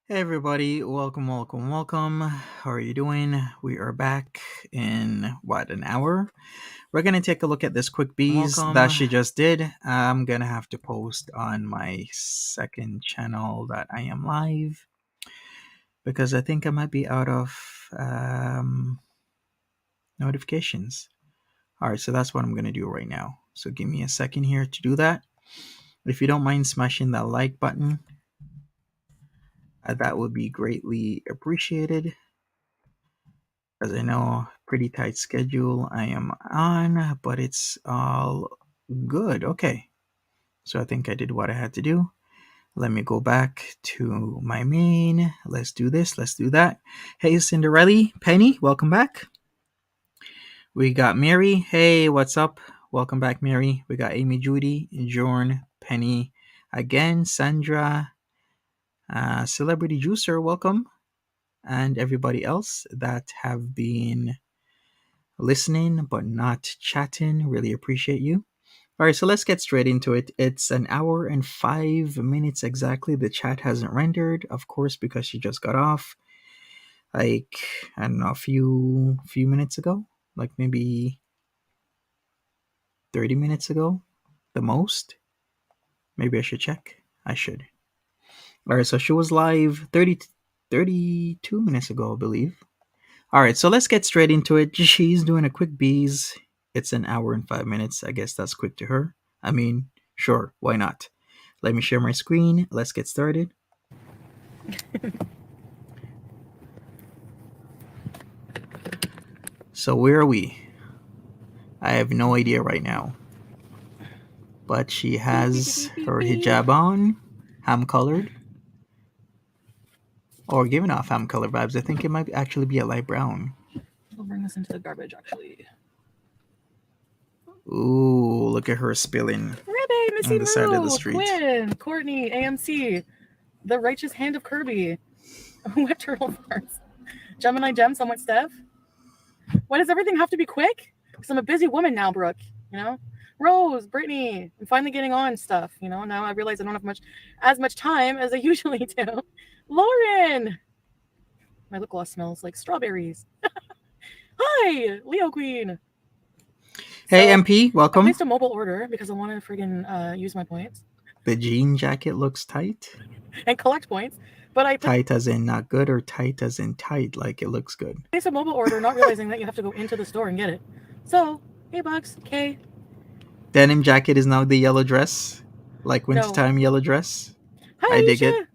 Hey everybody, welcome. How are you doing? We are back in an hour? We're gonna take a look at this quick BEEZE that she just did. I'm gonna have to post on my second channel that I am live because I think I might be out of notifications. Alright, so that's what I'm gonna do right now. So give me a second here to do that. If you don't mind smashing that like button, that would be greatly appreciated. As I know, pretty tight schedule I am on, but it's all good. Okay, so I think I did what I had to do. Let me go back to my main. Let's do this. Let's do that. Hey, Cinderella, Penny, welcome back. We got Mary. Hey, what's up? Welcome back, Mary. We got Amy, Judy, Jorn, Penny, again, Sandra, Celebrity Juicer, welcome, and everybody else that have been listening but not chatting. Really appreciate you. All right, so let's get straight into it. It's an hour and 5 minutes exactly. The chat hasn't rendered, of course, because she just got off. Like, I don't know, a few minutes ago, like maybe 30 minutes ago, the most. Maybe I should check. I should. All right, so she was live 32 minutes ago, I believe. All right, so let's get straight into it. She's doing a quick BEEZE. It's an hour and 5 minutes. I guess that's quick to her. I mean, sure, why not? Let me share my screen. Let's get started. So where are we? I have no idea right now. But she has her hijab on, ham-colored. Or giving off ham-color vibes. I think it might actually be a light brown. I'll bring this into the garbage, actually. Ooh, look at her spilling Missy on the side of the street. Quinn, Courtney, AMC, the righteous hand of Kirby, Wet Turtle Farms, Gemini Gem, somewhat Steph. Why does everything have to be quick? Because I'm a busy woman now, Brooke, you know? Rose, Brittany, I'm finally getting on stuff, you know? Now I realize I don't have as much time as I usually do. Lauren! My lip gloss smells like strawberries. Hi, Leo Queen. Hey, So MP, I welcome. placed a mobile order because I want to friggin' use my points The jean jacket looks tight. and collect points. But I Tight as in not good, or tight as in tight, like it looks good. placed a mobile order, not realizing that you have to go into the store and get it. So, hey, Bugs, okay. Denim jacket is now the yellow dress, like No. wintertime yellow dress. Hi, I dig it. Aisha.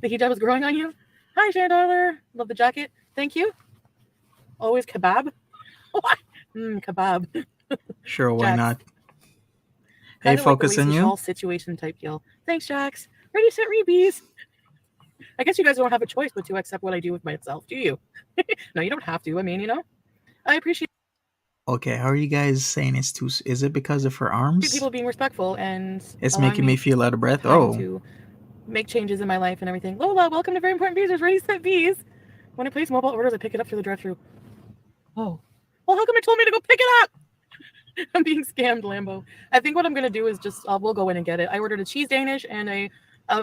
The hijab is growing on you. Hi, Shandollar. Love the jacket. Thank you. Always kebab. What? Kebab. Sure, why Jax. not? Hey, Kind of like the focus on Lazy you. Shawl situation type deal. Thanks, Jax. Ready, set, rebees. I guess you guys don't have a choice but to accept what I do with myself, do you? No, you don't have to. I mean, you know, I appreciate Okay, how are you guys saying it's too? Is it because of her arms? people being respectful and It's allowing making me me feel out of breath. time Oh, to make changes in my life and everything. Lola, welcome to Very Important Beezers. Ready, set, bees. When I place mobile orders, I pick it up through the drive-thru. Oh, well, how come it told me to go pick it up? I'm being scammed, Lambo. I think what I'm gonna do is just we'll go in and get it. I ordered a cheese Danish and a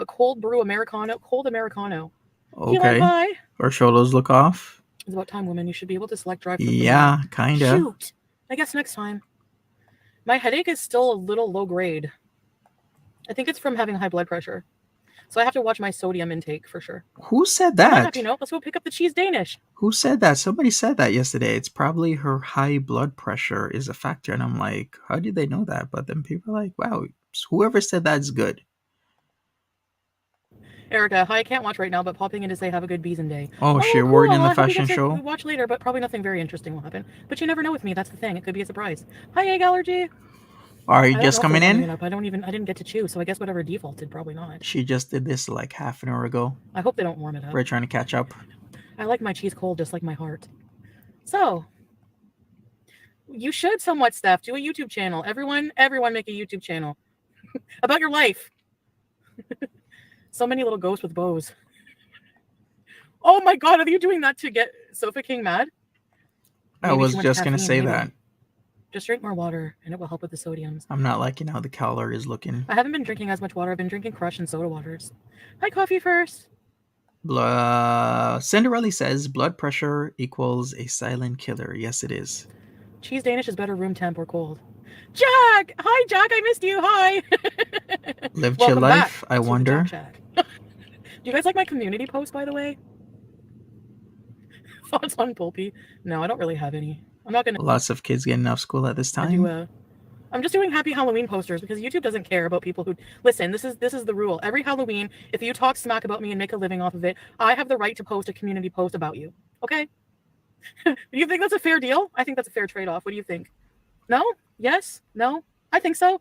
cold brew Americano, cold Americano. okay. Hi. Our shoulders look off. It's about time, women. You should be able to select drive-thru. Yeah, kinda. Shoot. I guess next time. My headache is still a little low grade. I think it's from having high blood pressure. So I have to watch my sodium intake for sure. Who said On that that? happy note, let's go pick up the cheese Danish. Who said that? Somebody said that yesterday. It's probably her high blood pressure is a factor. And I'm like, how did they know that? But then people are like, wow, whoever said that's good. Erica, hi, I can't watch right now, but popping in to say have a good Beezin day. Oh, she cool. awarded in the I hope you fashion get to show. watch later, but probably nothing very interesting will happen. But you never know with me. That's the thing. It could be a surprise. Hi, egg allergy. Are you I just don't know if coming they're in? warming it up. I didn't get to chew, so I guess whatever defaulted, probably not. She just did this like half an hour ago. I hope they don't warm it up. We're trying to catch up. I like my cheese cold, just like my heart. So, you should somewhat, Steph, do a YouTube channel. Everyone make a YouTube channel about your life. So many little ghosts with bows. Oh my god, are you doing that to get Sofa King mad? I was just going to say that. Just drink more water and it will help with the sodiums. I'm not liking how the color is looking. I haven't been drinking as much water. I've been drinking Crush and soda waters. Hi, coffee first. Cinderella says blood pressure equals a silent killer. Yes, it is. Cheese Danish is better room temp or cold. Jack! Hi, Jack. I missed you. Hi. Live chill life. I wonder. Jack. Do you guys like my community post, by the way? Thoughts on Pulpy? No, I don't really have any. I'm not gonna. Lots of kids getting off school at this time. I'm just doing happy Halloween posters because YouTube doesn't care about people who listen. This is the rule. Every Halloween, if you talk smack about me and make a living off of it, I have the right to post a community post about you. Okay? Do you think that's a fair deal? I think that's a fair trade-off. What do you think? No? Yes? No? I think so.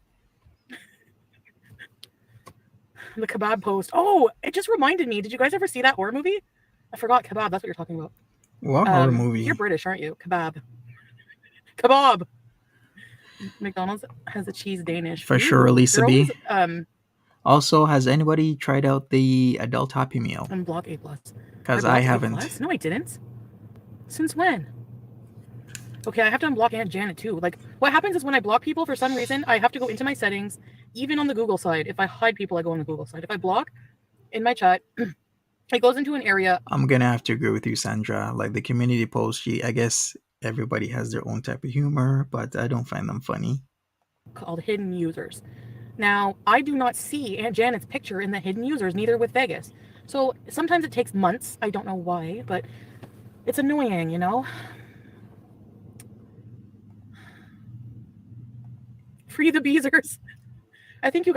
The kebab post. Oh, it just reminded me. Did you guys ever see that horror movie? I forgot kebab. That's what you're talking about. What horror movie? You're British, aren't you? Kebab. Kebab. McDonald's has a cheese Danish. For sure, Elisa B. Always, also, has anybody tried out the adult Happy Meal? I'm block A+. Because I haven't. No, I didn't. Since when? Okay, I have to unblock Aunt Janet too. Like, what happens is when I block people, for some reason, I have to go into my settings, even on the Google side. If I hide people, I go on the Google side. If I block in my chat, it goes into an area. I'm going to have to agree with you, Sandra. Like the community post, I guess everybody has their own type of humor, but I don't find them funny. Called hidden users. Now, I do not see Aunt Janet's picture in the hidden users, neither with Vegas. So sometimes it takes months. I don't know why, but it's annoying, you know? Free the Beezers. I think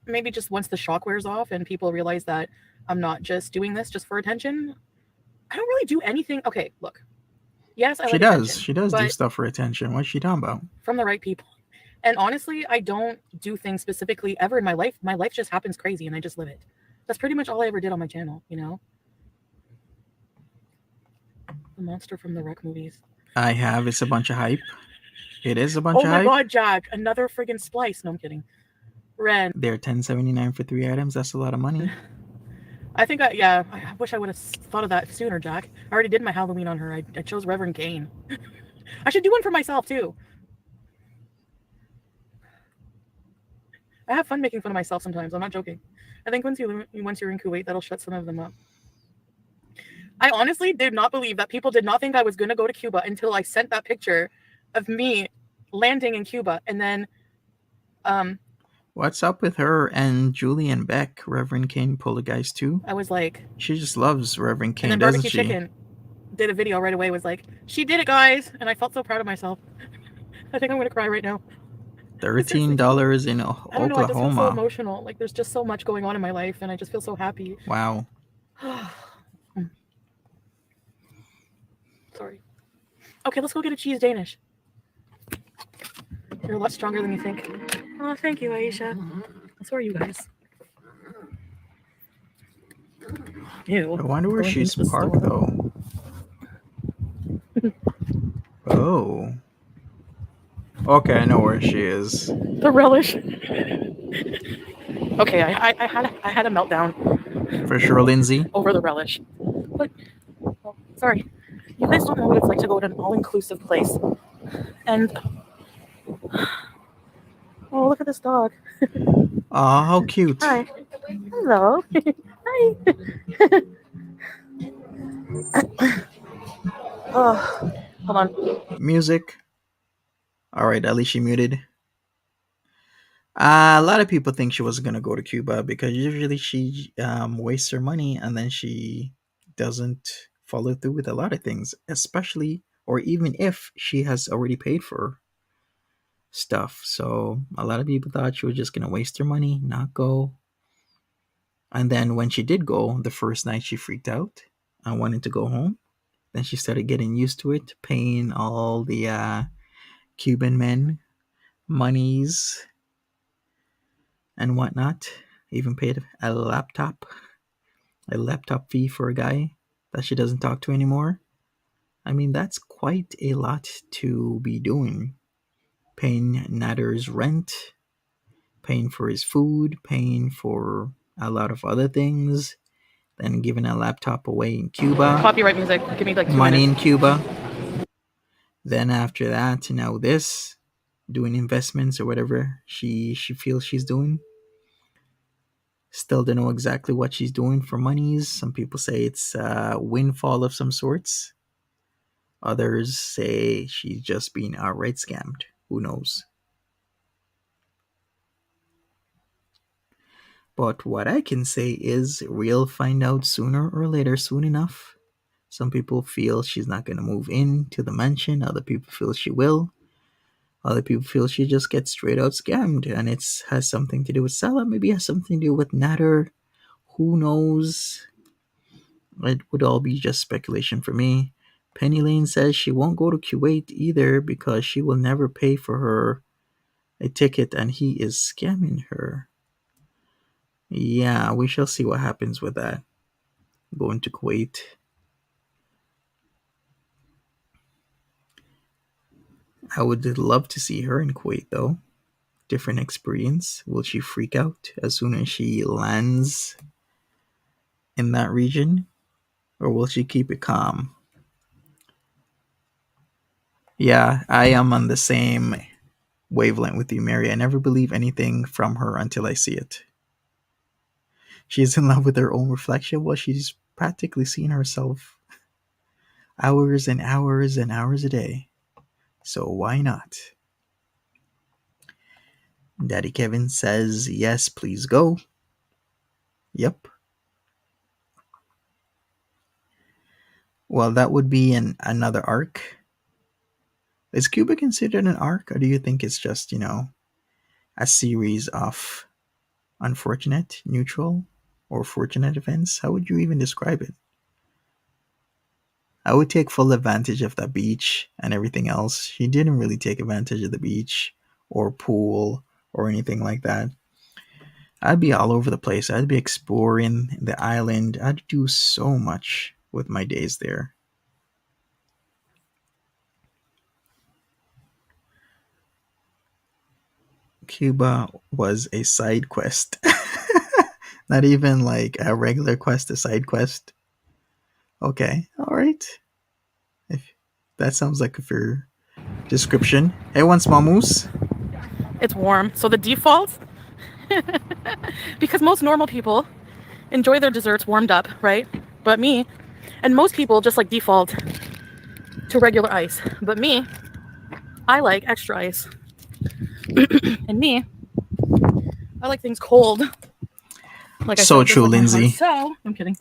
maybe just once the shock wears off and people realize that I'm not just doing this just for attention. I don't really do anything. Okay, look. Yes, She does. She does do stuff for attention. What's she talking about? From the right people. And honestly, I don't do things specifically ever in my life. My life just happens crazy and I just live it. That's pretty much all I ever did on my channel, you know? The monster from the Wreck movies. I have. It's a bunch of hype. It is a bunch of hype. Oh my god, Jack. Another friggin' splice. No, I'm kidding. Ren. They're $10.79 for 3 items. That's a lot of money. I think, I wish I would have thought of that sooner, Jack. I already did my Halloween on her. I chose Reverend Kane. I should do one for myself, too. I have fun making fun of myself sometimes. I'm not joking. I think once you're in Kuwait, that'll shut some of them up. I honestly did not believe that people did not think I was going to go to Cuba until I sent that picture of me landing in Cuba, and then What's up with her and Julian Beck, Reverend Kane Poltergeist too? I was like, She just loves Reverend and Kane, then doesn't Barbecue she? Chicken did a video right away. Was like, she did it, guys, and I felt so proud of myself. I think I'm gonna cry right now. $13 in I don't know. I just feel so Oklahoma. emotional. Like there's just so much going on in my life, and I just feel so happy. Wow. Sorry. Okay, let's go get a cheese Danish. You're a lot stronger than you think. Oh, thank you, Aisha. So are you guys. Ew. I wonder where Going she's into the parked store. though. Oh. Okay, I know where she is. The relish. Okay, I had a meltdown For sure, Lindsay. over the relish. But well, sorry, you guys don't know what it's like to go to an all-inclusive place. And oh, look at this dog. Aw, how cute. Hi. Hello. Hi. Oh, hold on. Music. Alright, at least she muted. A lot of people think she wasn't gonna go to Cuba because usually she wastes her money and then she doesn't follow through with a lot of things, especially or even if she has already paid for stuff. So a lot of people thought she was just gonna waste her money, not go. And then when she did go, the first night she freaked out and wanted to go home. Then she started getting used to it, paying all the Cuban men monies and whatnot. Even paid a laptop fee for a guy that she doesn't talk to anymore. I mean, that's quite a lot to be doing. Paying Natter's rent, paying for his food, paying for a lot of other things, then giving a laptop away in Cuba. Copyright music. Give me like 2 Money in minutes. Cuba. Then after that, now this, doing investments or whatever she feels she's doing. Still don't know exactly what she's doing for monies. Some people say it's a windfall of some sorts. Others say she's just being outright scammed. Who knows? But what I can say is we'll find out sooner or later, soon enough. Some people feel she's not going to move into the mansion. Other people feel she will. Other people feel she just gets straight out scammed, and it has something to do with Salah. Maybe it has something to do with Nader. Who knows? It would all be just speculation for me. Penny Lane says she won't go to Kuwait either because she will never pay for her a ticket and he is scamming her. Yeah, we shall see what happens with that. Going to Kuwait. I would love to see her in Kuwait though. Different experience. Will she freak out as soon as she lands in that region? Or will she keep it calm? Yeah, I am on the same wavelength with you, Mary. I never believe anything from her until I see it. She's in love with her own reflection. Well, she's practically seen herself hours and hours and hours a day. So why not? Daddy Kevin says, yes, please go. Yep. Well, that would be another arc. Is Cuba considered an arc, or do you think it's just, a series of unfortunate, neutral, or fortunate events? How would you even describe it? I would take full advantage of that beach and everything else. She didn't really take advantage of the beach or pool or anything like that. I'd be all over the place. I'd be exploring the island. I'd do so much with my days there. Cuba was a side quest. Not even like a regular quest, a side quest. Okay, alright. If that sounds like a fair description. Hey, one small moose. It's warm. So the default, because most normal people enjoy their desserts warmed up, right? But me, and most people just like default to regular ice. But me, I like extra ice. And me, I like things cold. Like I So said, just true, like my heart. Lindsay. So, I'm kidding.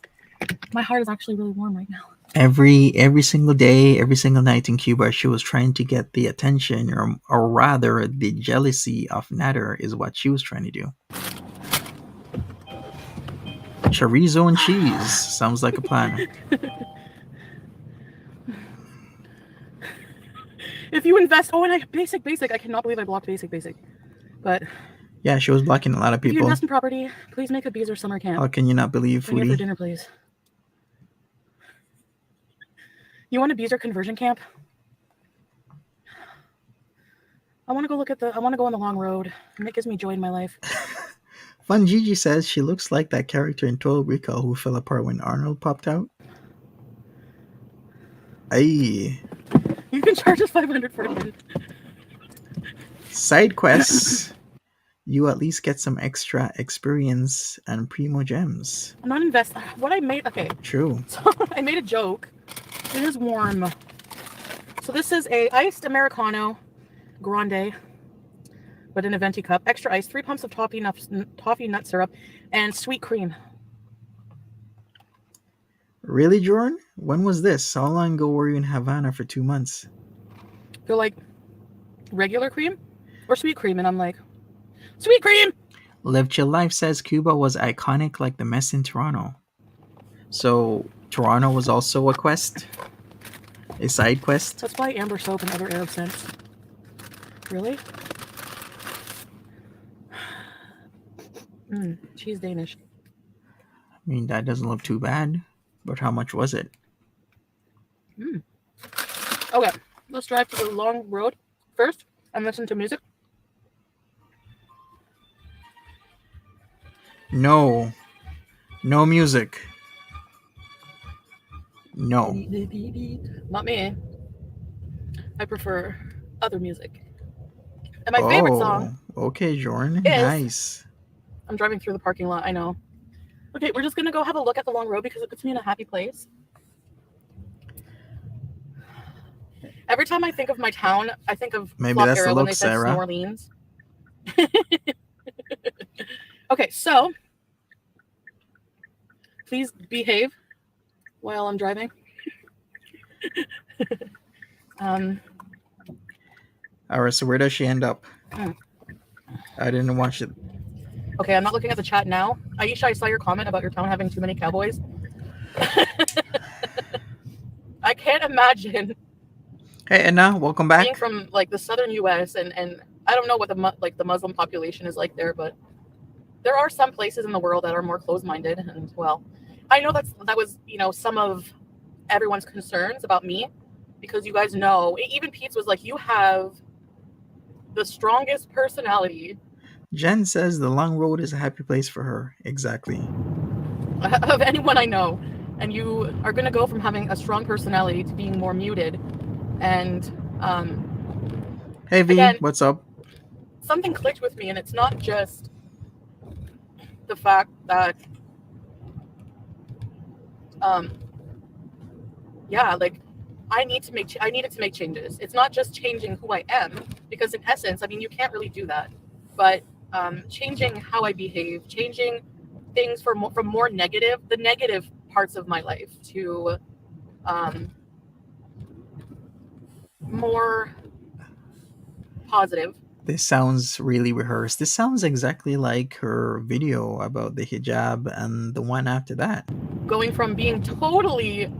My heart is actually really warm right now. Every single day, every single night in Cuba, she was trying to get the attention, or rather, the jealousy of Nader is what she was trying to do. Chorizo and cheese sounds like a plan. If you invest, and I basic. I cannot believe I blocked basic. But yeah, she was blocking a lot of people. If you invest in property, please make a BEEZE or summer camp. How can you not believe Bring it for Foodie? dinner, please. You want a BEEZE or conversion camp? I want to go I want to go on the long road, and it gives me joy in my life. Fun Gigi says she looks like that character in Total Recall who fell apart when Arnold popped out. Aye. You can charge us 500 for it. Side quests. You at least get some extra experience and primo gems. I'm not investing. What I made, okay. True. So I made a joke. It is warm. So this is a iced Americano Grande, but in a venti cup. Extra ice, 3 pumps of toffee nut syrup, and sweet cream. Really, Jordan? When was this? How long ago were you in Havana for 2 months? They're like, regular cream or sweet cream? And I'm like, sweet cream! Live Chill Life says Cuba was iconic like the mess in Toronto. So, Toronto was also a quest? A side quest? Let's buy amber soap and other Arab scents. Really? Cheese Danish. I mean, that doesn't look too bad. But how much was it? Okay, let's drive to the long road first and listen to music. No. No music. No. Not me. I prefer other music. And my favorite song. Okay, Jordan. Is, nice. I'm driving through the parking lot, I know. Okay, we're just gonna go have a look at the long road because it puts me in a happy place. Every time I think of my town, I think of maybe that's the when look, they said Sarah. New Orleans. Okay, so please behave while I'm driving. All right, so where does she end up? I didn't watch it. Okay, I'm not looking at the chat now. Aisha, I saw your comment about your town having too many cowboys. I can't imagine. Hey, Edna, welcome back. Being from like the southern U.S. and I don't know what the Muslim population is like there, but there are some places in the world that are more closed-minded. And well, I know that was some of everyone's concerns about me, because you guys know, even Pete's was like, you have the strongest personality. Jen says the long road is a happy place for her. Exactly. Of anyone I know. And you are going to go from having a strong personality to being more muted. And hey V, again, what's up? Something clicked with me, and it's not just the fact that like I needed to make changes. It's not just changing who I am, because in essence, I mean, you can't really do that. But changing how I behave, changing things from more negative, the negative parts of my life, to more positive. This sounds really rehearsed. This sounds exactly like her video about the hijab and the one after that. Going from being totally...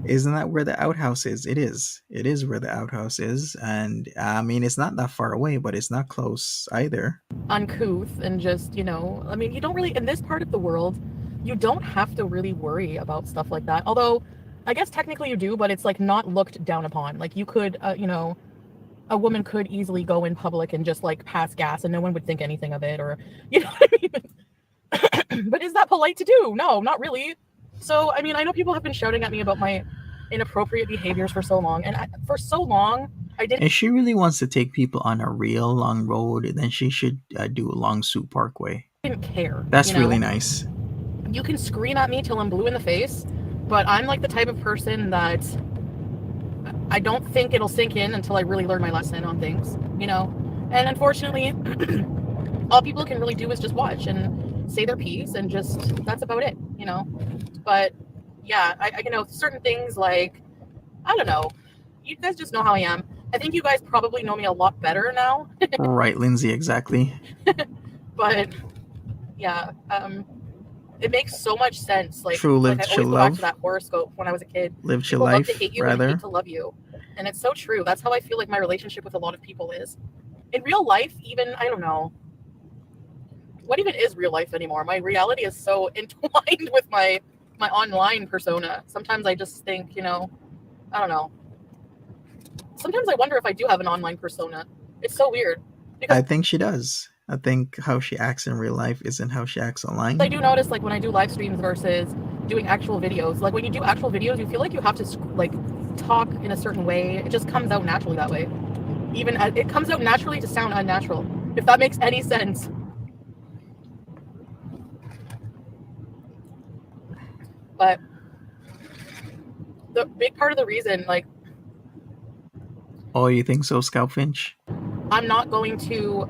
Isn't that where the outhouse is? It is. It is where the outhouse is. And I mean, it's not that far away, but it's not close either. Uncouth and just, I mean, you don't really, in this part of the world, you don't have to really worry about stuff like that. Although, I guess technically you do, but it's like not looked down upon. Like you could, a woman could easily go in public and just like pass gas and no one would think anything of it, or, you know what I mean? But is that polite to do? No, not really. So, I mean, I know people have been shouting at me about my inappropriate behaviors for so long. And for so long, I didn't... If she really wants to take people on a real long road, then she should do a long Soup Parkway. I didn't care. That's really nice. You can scream at me till I'm blue in the face, but I'm like the type of person that I don't think it'll sink in until I really learn my lesson on things, you know. And unfortunately, all people can really do is just watch and say their piece, and just that's about it, you know. But yeah, I you know, certain things like, I don't know. You guys just know how I am. I think you guys probably know me a lot better now. Right, Lindsay, exactly. But yeah, it makes so much sense. True, Like live I to always go back to love, that horoscope when I was a kid. live to People love to life, hate you and hate rather. to love you, and it's so true. That's how I feel like my relationship with a lot of people is. In real life, even, I don't know what even is real life anymore. My reality is so entwined with my online persona. Sometimes I just think, you know, I don't know. Sometimes I wonder if I do have an online persona. It's so weird because I think she does. I think how she acts in real life isn't how she acts online. I do notice, like when I do live streams versus doing actual videos, like when you do actual videos, you feel like you have to like talk in a certain way. It just comes out naturally that way. Even it comes out naturally to sound unnatural, if that makes any sense. But the big part of the reason, like, oh, you think so, Scout Finch? I'm not going to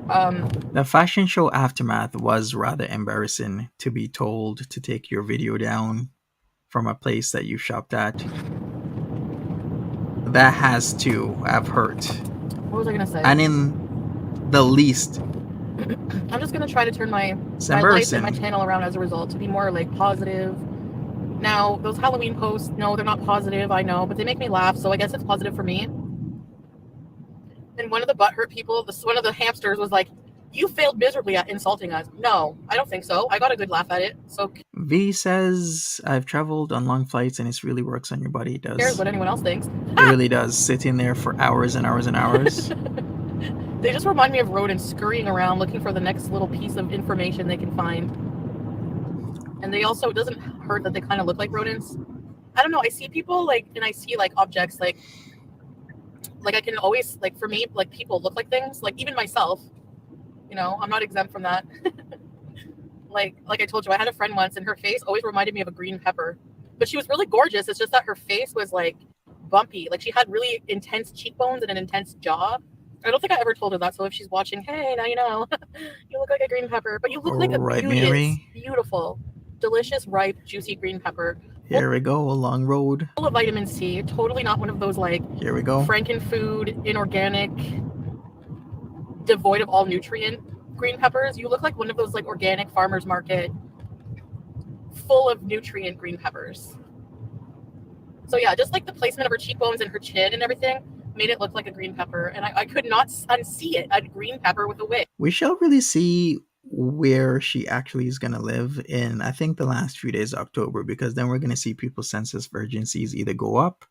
The fashion show aftermath was rather embarrassing, to be told to take your video down from a place that you shopped at. That has to have hurt. What was I gonna say? And in the least, I'm just gonna try to turn my life and my channel around as a result to be more like positive. Now, those Halloween posts, no, they're not positive, I know, but they make me laugh, so I guess it's positive for me. And one of the butthurt people, one of the hamsters was like, "You failed miserably at insulting us." No, I don't think so. I got a good laugh at it. So V says, I've traveled on long flights and it really works on your body. It does. cares what anyone else thinks. It really does. Sitting there for hours and hours and hours. They just remind me of rodents scurrying around looking for the next little piece of information they can find. And they also, it doesn't hurt that they kind of look like rodents. I don't know. I see people like, and I see like objects like I can always, like, for me, like people look like things, like even myself, you know, I'm not exempt from that. like I told you, I had a friend once and her face always reminded me of a green pepper, but she was really gorgeous. It's just that her face was like bumpy. Like she had really intense cheekbones and an intense jaw. I don't think I ever told her that. So if she's watching, hey, now you know, you look like a green pepper, but you look like a beautiful, delicious, ripe, juicy green pepper. Here we go, a long road. Full of vitamin C, totally not one of those like here we go Frankenfood, inorganic, devoid of all nutrient green peppers. You look like one of those like organic farmers market, full of nutrient green peppers. So yeah, just like the placement of her cheekbones and her chin and everything made it look like a green pepper, and I could not unsee it, a green pepper with a wig. We shall really see where she actually is going to live in, I think, the last few days of October, because then we're going to see people's census of urgencies either go up,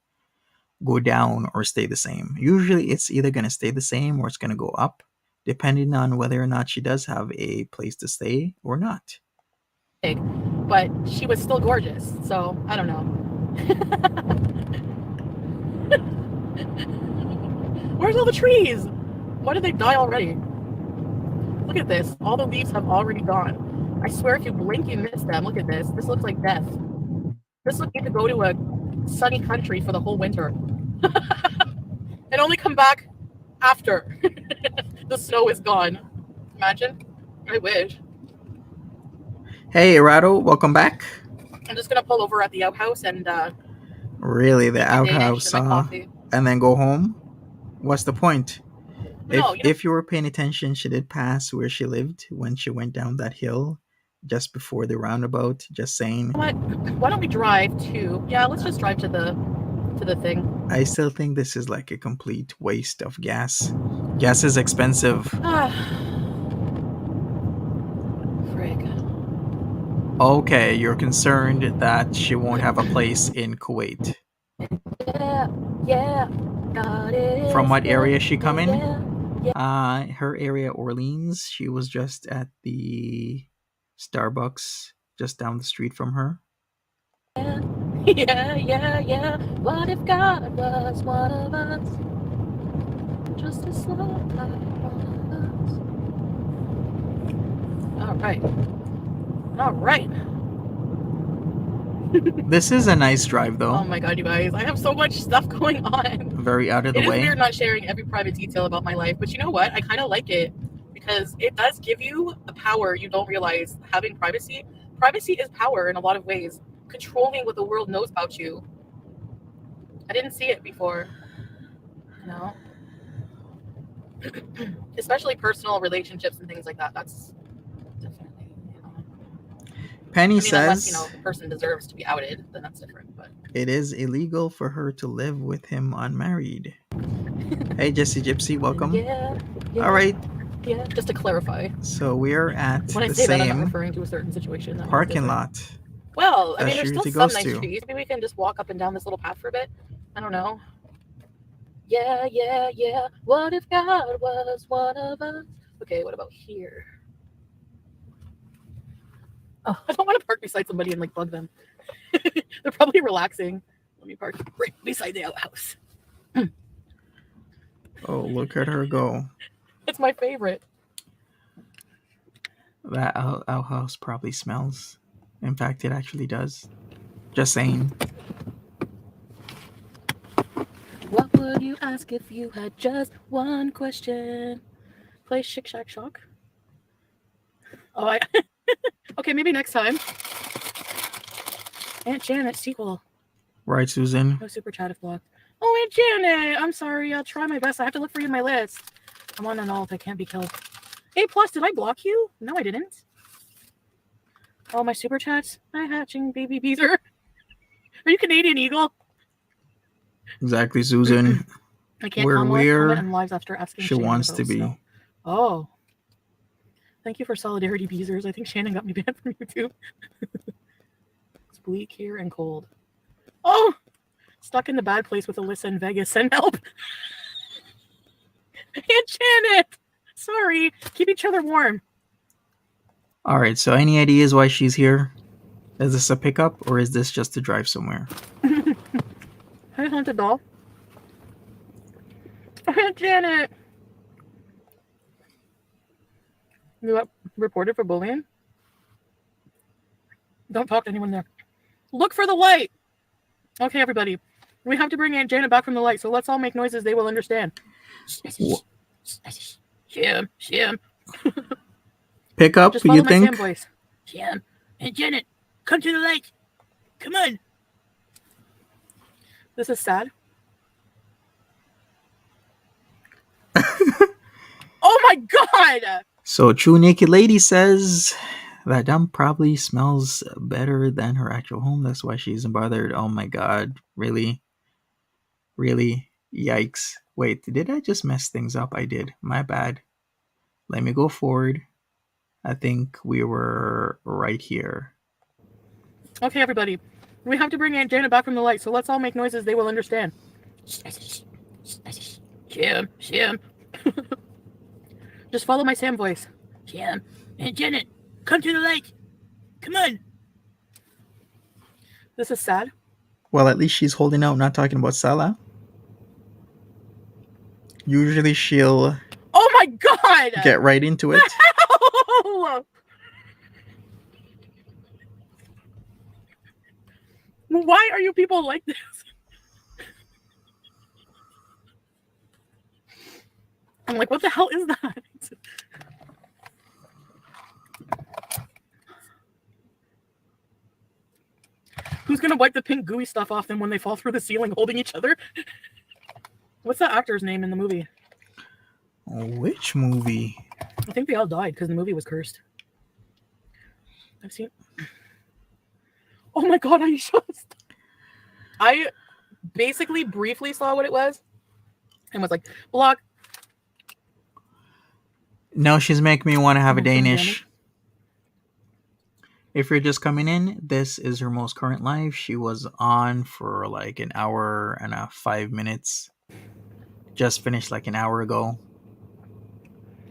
go down, or stay the same. Usually it's either going to stay the same or it's going to go up, depending on whether or not she does have a place to stay or not. But she was still gorgeous, so I don't know. Where's all the trees? Why did they die already? Look at this. All the leaves have already gone. I swear if you blink, you miss them. Look at this. This looks like death. This looks like to go to a sunny country for the whole winter. And only come back after the snow is gone. Imagine. I wish. Hey, Erado, welcome back. I'm just going to pull over at the outhouse and... really, the outhouse, and then go home? What's the point? No, if you were paying attention, she did pass where she lived when she went down that hill just before the roundabout. Just saying. What? Why don't we drive to? Yeah, let's just drive to the thing. I still think this is like a complete waste of gas. Gas is expensive. Frig. Okay, you're concerned that she won't have a place in Kuwait. Yeah. From what area is she coming? Her area, Orleans. She was just at the Starbucks just down the street from her. Yeah. What if God was one of us? Just a slow like one of us. All right. This is a nice drive, though. Oh my god, you guys. I have so much stuff going on. Very out of the It is way. weird not sharing every private detail about my life, but you know what? I kind of like it because it does give you a power you don't realize having privacy. Privacy is power in a lot of ways, controlling what the world knows about you. I didn't see it before. No. Especially personal relationships and things like that. That's definitely, Penny unless, says the person deserves to be outed, then that's different. But it is illegal for her to live with him unmarried. Hey, Jesse Gypsy, welcome. yeah. All right. Yeah, just to clarify. So we're at When I the say that, I'm not same referring to a certain situation. That parking lot. Well, I that mean, there's she still usually some goes nice to. trees. Maybe we can just walk up and down this little path for a bit. I don't know. Yeah. What if God was one of us? Okay, what about here? Oh, I don't want to park beside somebody and bug them. They're probably relaxing. Let me park right beside the outhouse. Oh, look at her go. It's my favorite. That outhouse probably smells. In fact, it actually does. Just saying. What would you ask if you had just one question? Play Shick Shack Shock? Oh, okay, maybe next time. Aunt Janet sequel. Right, Susan? No super chat if blocked. Oh, Aunt Janet! I'm sorry. I'll try my best. I have to look for you in my list. I'm on an alt. I can't be killed. A plus, did I block you? No, I didn't. Oh, my super chats. Hi, hatching baby beezer. Are you Canadian Eagle? Exactly, Susan. I can't We're comment where in lives after asking she Shannon wants about to be. snow. Oh. Thank you for solidarity, Beezers. I think Shannon got me banned from YouTube. It's bleak here and cold. Oh! Stuck in the bad place with Alyssa in Vegas. Send help. Aunt Janet! Sorry. Keep each other warm. All right, so any ideas why she's here? Is this a pickup or is this just to drive somewhere? Hi, Haunted Doll. Aunt Janet! You got reported for bullying? Don't talk to anyone there. Look for the light! Okay, everybody. We have to bring Aunt Janet back from the light, so let's all make noises they will understand. Shim. Pickup, Just follow you my think? Sam voice. Shim. Aunt Janet, come to the light. Come on. This is sad. Oh my god! So True Naked Lady says that dump probably smells better than her actual home. That's why she isn't bothered. Oh my god. Really? Really? Yikes. Wait, did I just mess things up? I did. My bad. Let me go forward. I think we were right here. Okay, everybody. We have to bring Aunt Janet back from the light, so let's all make noises they will understand. Shim. Just follow my Sam voice. Shim. Aunt Janet, come to the light. Come on. This is sad. Well, at least she's holding out, not talking about Salah. Usually she'll Oh my god! get right into it. Why are you people like this? I'm like, what the hell is that? Who's gonna wipe the pink gooey stuff off them when they fall through the ceiling holding each other? What's that actor's name in the movie? Which movie? I think they all died because the movie was cursed. I've seen. Oh my god! I basically briefly saw what it was and was like, block. No, she's making me want to have a Danish. If you're just coming in, this is her most current live. She was on for like an hour and 5 minutes. Just finished like an hour ago.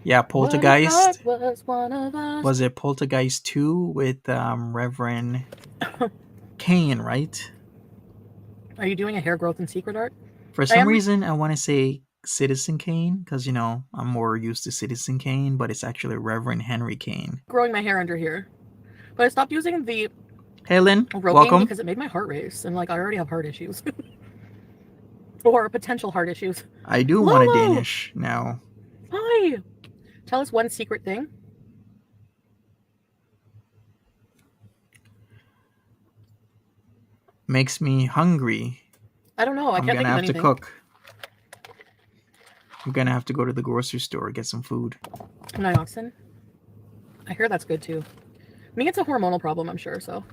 Yeah, Poltergeist. Was it Poltergeist 2 with Reverend Kane, right? Are you doing a hair growth and secret art? For some reason, I want to say Citizen Kane because, I'm more used to Citizen Kane, but it's actually Reverend Henry Kane. Growing my hair under here. But I stopped using the Hey, Lynn. Roking Welcome. because it made my heart race, and like I already have heart issues or potential heart issues. I do want a Lolo, Danish now. hi. Tell us one secret thing. Makes me hungry. I don't know. I I'm can't gonna think of have to anything. cook. I'm gonna have to go to the grocery store, get some food. Nioxin. I hear that's good too. I mean, it's a hormonal problem, I'm sure. So.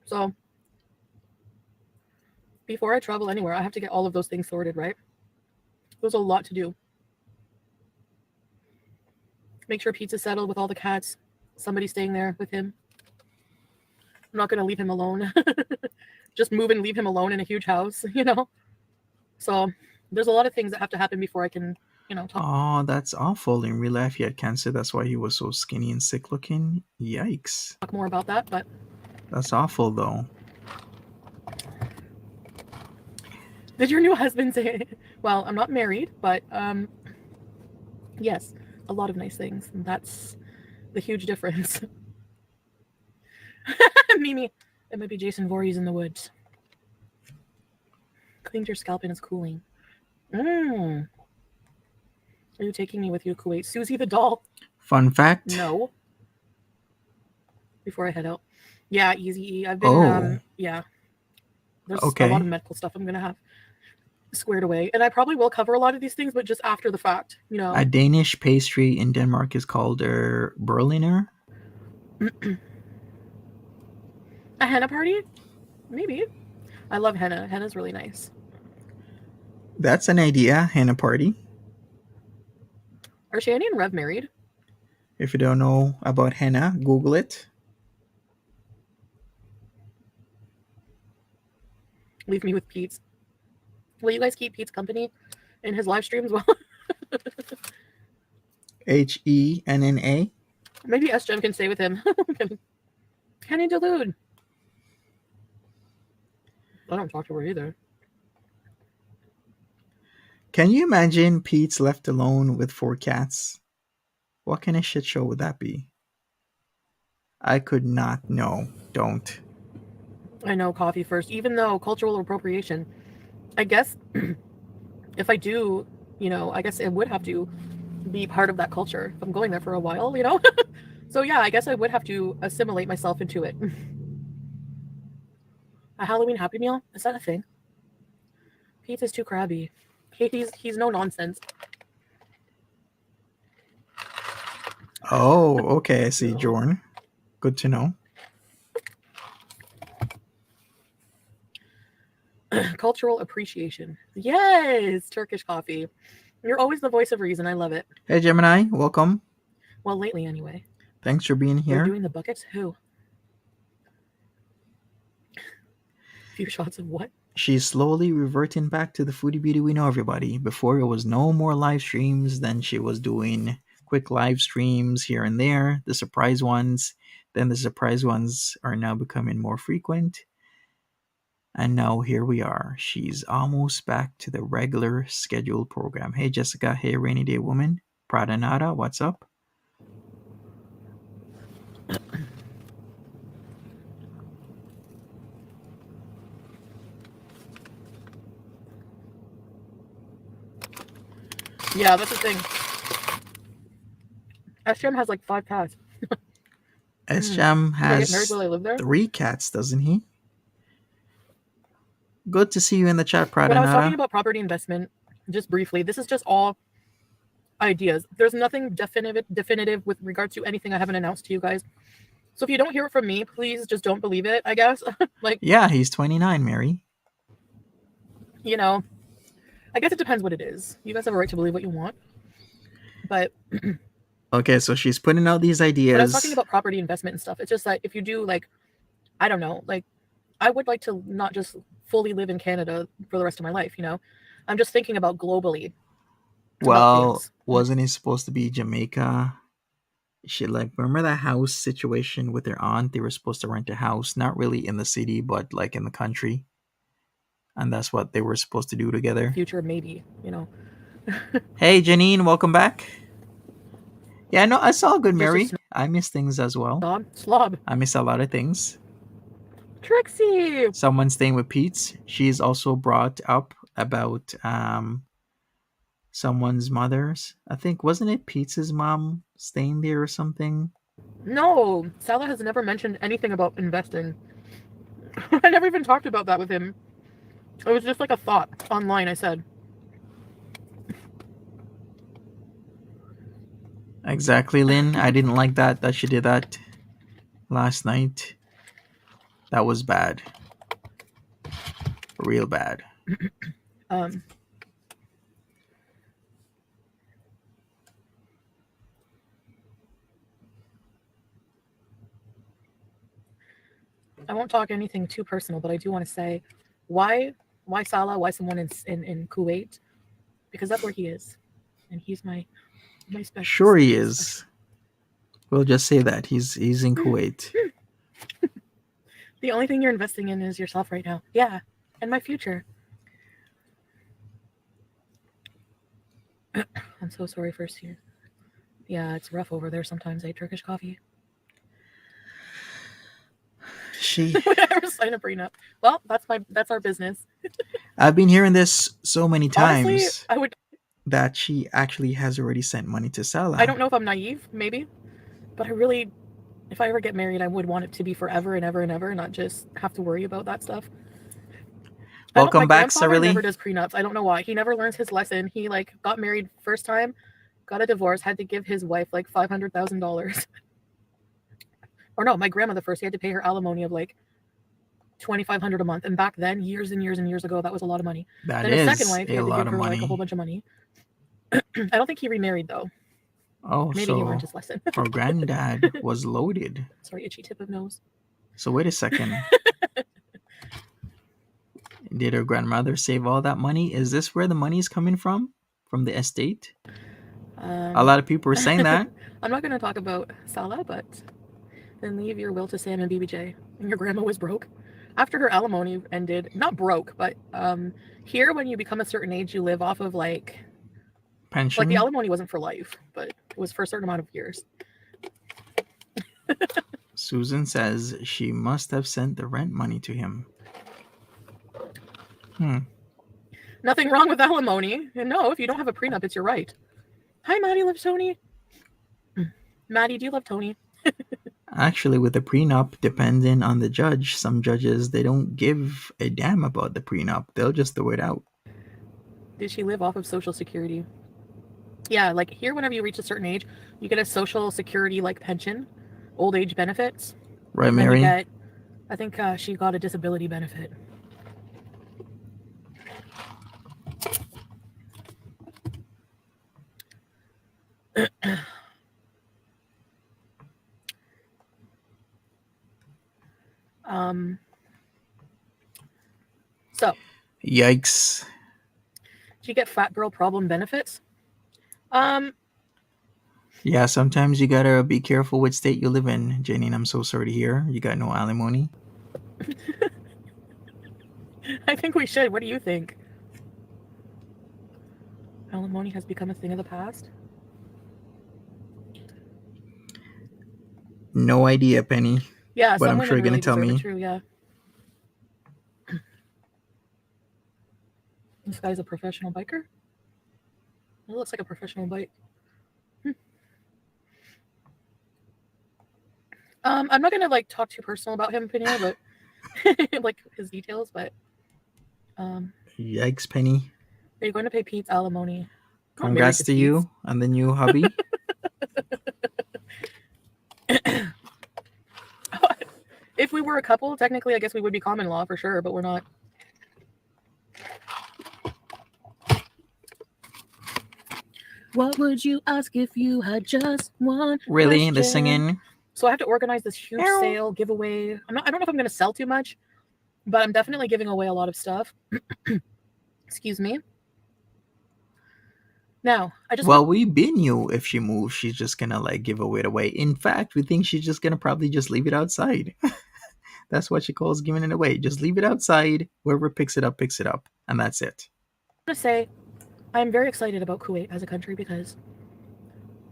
So, before I travel anywhere, I have to get all of those things sorted, right? There's a lot to do. Make sure Pete's settled with all the cats. Somebody staying there with him. I'm not going to leave him alone. Just move and leave him alone in a huge house, you know? So, there's a lot of things that have to happen before I can, talk Oh, that's awful. In real life, he had cancer. That's why he was so skinny and sick looking. Yikes. more about that. But That's awful, though. did your new husband say, well, I'm not married, but yes, a lot of nice things. And that's the huge difference. Mimi, it might be Jason Voorhees in the woods. Cleaned your scalp and it's cooling. Are you taking me with you, Kuwait? Susie the doll? Fun fact. No. Before I head out. Yeah, easy E. I've been, Oh, yeah. There's a lot okay. of medical stuff I'm going to have squared away. And I probably will cover a lot of these things, but just after the fact, A Danish pastry in Denmark is called der Berliner. A henna party? Maybe. I love henna. Henna's really nice. That's an idea, henna party. Are Shandy and Rev married? If you don't know about henna, Google it. Leave me with Pete's. Will you guys keep Pete's company in his live streams? Well, Henna. maybe SGem can stay with him. Kenny Delude. I don't talk to her either. Can you imagine Pete's left alone with 4 cats? What kind of shit show would that be? I could not. No, don't. I know coffee first, even though cultural appropriation. I guess if I do, I guess it would have to be part of that culture if I'm going there for a while, So yeah, I guess I would have to assimilate myself into it. A Halloween Happy Meal? Is that a thing? Pete is too crabby. He's no nonsense. Oh, okay. I see, Jorn. Good to know. Cultural appreciation. Yes, Turkish coffee. You're always the voice of reason. I love it. Hey, Gemini. Welcome. Well, lately anyway. Thanks for being They're here. doing the buckets? Who? A few shots of what? She's slowly reverting back to the foodie beauty we know, everybody. Before, it was no more live streams. Then she was doing quick live streams here and there, the surprise ones. Then the surprise ones are now becoming more frequent. And now here we are. She's almost back to the regular scheduled program. Hey, Jessica. Hey, Rainy Day Woman. Prada Nada. What's up? Yeah, that's the thing. SGM has like 5 cats. SJam Did I get married has while I lived there? 3 cats, doesn't he? Good to see you in the chat, Prada When I was talking Nada. about property investment, just briefly, this is just all ideas. There's nothing definitive with regard to anything I haven't announced to you guys. So if you don't hear it from me, please just don't believe it, I guess. Yeah, he's 29, Mary. I guess it depends what it is. You guys have a right to believe what you want. But Okay, so she's putting out these ideas. when I was talking about property investment and stuff, it's just that if you do, I don't know, I would like to not just fully live in Canada for the rest of my life, I'm just thinking about globally. Well, wasn't he supposed to be Jamaica? She remember that house situation with their aunt? They were supposed to rent a house, not really in the city, but in the country. and that's what they were supposed to do together. Future, maybe, Hey, Janine, welcome back. Yeah, no, I saw Good Just a Mary. I miss things as well. slob. I miss a lot of things. Trixie! Someone staying with Pete's. She's also brought up about someone's mother's. I think, wasn't it Pete's mom staying there or something? No, Salah has never mentioned anything about investing. I never even talked about that with him. It was just like a thought online, I said. Exactly, Lynn. I didn't like that she did that last night. That was bad. Real bad. I won't talk anything too personal, but I do want to say, why Salah? Why someone in Kuwait? Because that's where he is, and he's my special. Sure, he is. We'll just say that he's in Kuwait. The only thing you're investing in is yourself right now. Yeah, and my future. I'm so sorry, first year. Yeah, it's rough over there sometimes. Turkish Coffee. She would ever sign a prenup. Well, that's our business. I've been hearing this so many times. Honestly, I would that she actually has already sent money to Salah. I don't know if I'm naive, maybe, but I really, if I ever get married, I would want it to be forever and ever and ever, not just have to worry about that stuff. Welcome back, Sarili. Never does prenups. I don't know why. He never learns his lesson. He got married first time, got a divorce, had to give his wife $500,000. Or no, my grandmother first. He had to pay her alimony of $2,500 a month, and back then, years and years and years ago, that was a lot of money. That then is his second wife, he had a to lot give of her money. A whole bunch of money. I don't think he remarried though. Oh, maybe he learned his lesson. Her granddad was loaded. Sorry, itchy tip of nose. So wait a second. Did her grandmother save all that money? Is this where the money is coming from? From the estate? A lot of people are saying that. I'm not going to talk about Salah, but then leave your will to Sam and BBJ. And your grandma was broke. After her alimony ended, not broke, but here when you become a certain age, you live off of pension. The alimony wasn't for life, but it was for a certain amount of years. Susan says she must have sent the rent money to him. Nothing wrong with alimony. And no, if you don't have a prenup, it's your right. Hi, Maddie loves Tony. Maddie, do you love Tony? Actually, with the prenup, depending on the judge, some judges, they don't give a damn about the prenup. They'll just throw it out. Did she live off of Social Security? Yeah, here, whenever you reach a certain age, you get a Social Security pension, old age benefits. Right, Mary? I think she got a disability benefit. So. Yikes. Do you get fat girl problem benefits? Yeah, sometimes you gotta be careful which state you live in, Janine. I'm so sorry to hear you got no alimony. I think we should. What do you think? Alimony has become a thing of the past? No idea, Penny. Yeah, but I'm sure you're really gonna tell me. True, yeah. This guy's a professional biker. It looks like a professional bike. I'm not gonna talk too personal about him, Penny, but his details. But yikes, Penny. Are you going to pay Pete's alimony? Congrats to you on the new hubby. If we were a couple, technically, I guess we would be common law for sure, but we're not. What would you ask if you had just one? Really? Question? The singing? So I have to organize this huge sale giveaway. I don't know if I'm going to sell too much, but I'm definitely giving away a lot of stuff. Excuse me. Now, we knew if she moves, she's just gonna give away. In fact, we think she's just gonna probably just leave it outside. That's what she calls giving it away. Just leave it outside. Whoever picks it up, and that's it. I'm going to say I'm very excited about Kuwait as a country because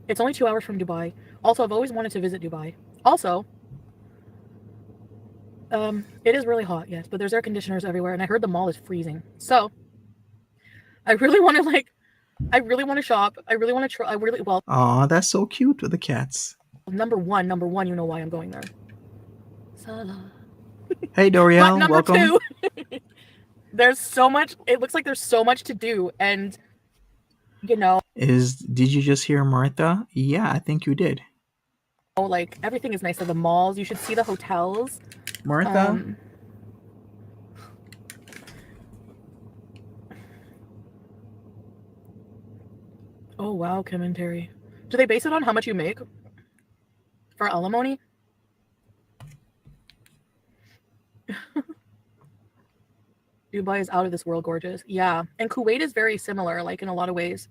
it's only 2 hours from Dubai. Also, I've always wanted to visit Dubai. Also, it is really hot, yes, but there's air conditioners everywhere, and I heard the mall is freezing. So, I really want to shop. I really want to try. Aw, that's so cute with the cats. Number one, you know why I'm going there. Salah. Hey, Doriel, But welcome. Number 2, there's so much. It looks like there's so much to do, and did you just hear Martha? Yeah, I think you did. Like everything is nice at the malls. You should see the hotels. Martha. Oh wow, commentary. Do they base it on how much you make for alimony? Dubai is out of this world gorgeous. Yeah, and Kuwait is very similar, like in a lot of ways.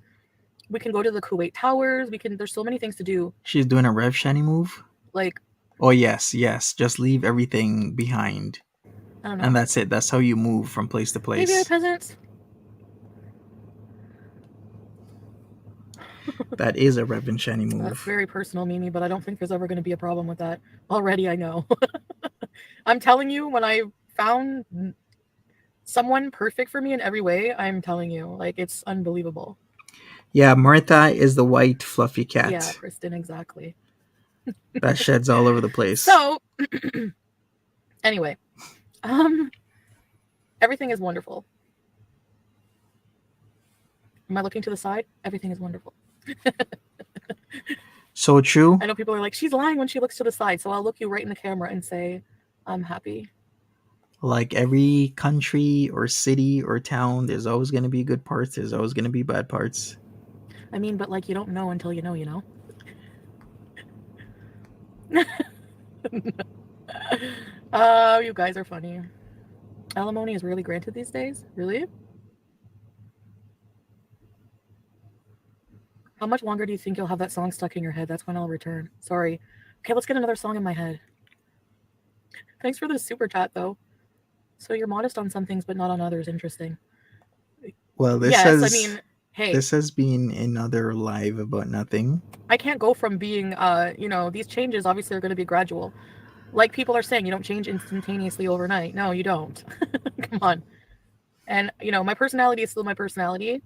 We can go to the Kuwait towers. There's so many things to do. She's doing a Rev Shani move? Like, oh yes, just leave everything behind. I don't know. And that's it. That's how you move from place to place. Maybe peasants. That is a Rev and Shani move. That's very personal, Mimi, but I don't think there's ever going to be a problem with that. Already, I know. I'm telling you, when I found someone perfect for me in every way, I'm telling you, like, it's unbelievable. Yeah, Martha is the white fluffy cat. Yeah, Kristen, exactly. That sheds all over the place. So, anyway, everything is wonderful. Am I looking to the side? Everything is wonderful. So true. I know people are like, she's lying when she looks to the side. So I'll look you right in the camera and say, I'm happy. Like every country or city or town, there's always going to be good parts. There's always going to be bad parts. I mean, but like you don't know until you know, you know? You guys are funny. Alimony is really granted these days? Really? How much longer do you think you'll have that song stuck in your head? That's when I'll return. Sorry. Okay, let's get another song in my head. Thanks for the super chat, though. So you're modest on some things, but not on others. Interesting. Well, this has been another live about nothing. I can't go from being, these changes obviously are going to be gradual. Like people are saying, you don't change instantaneously overnight. No, you don't. Come on. And, my personality is still my personality.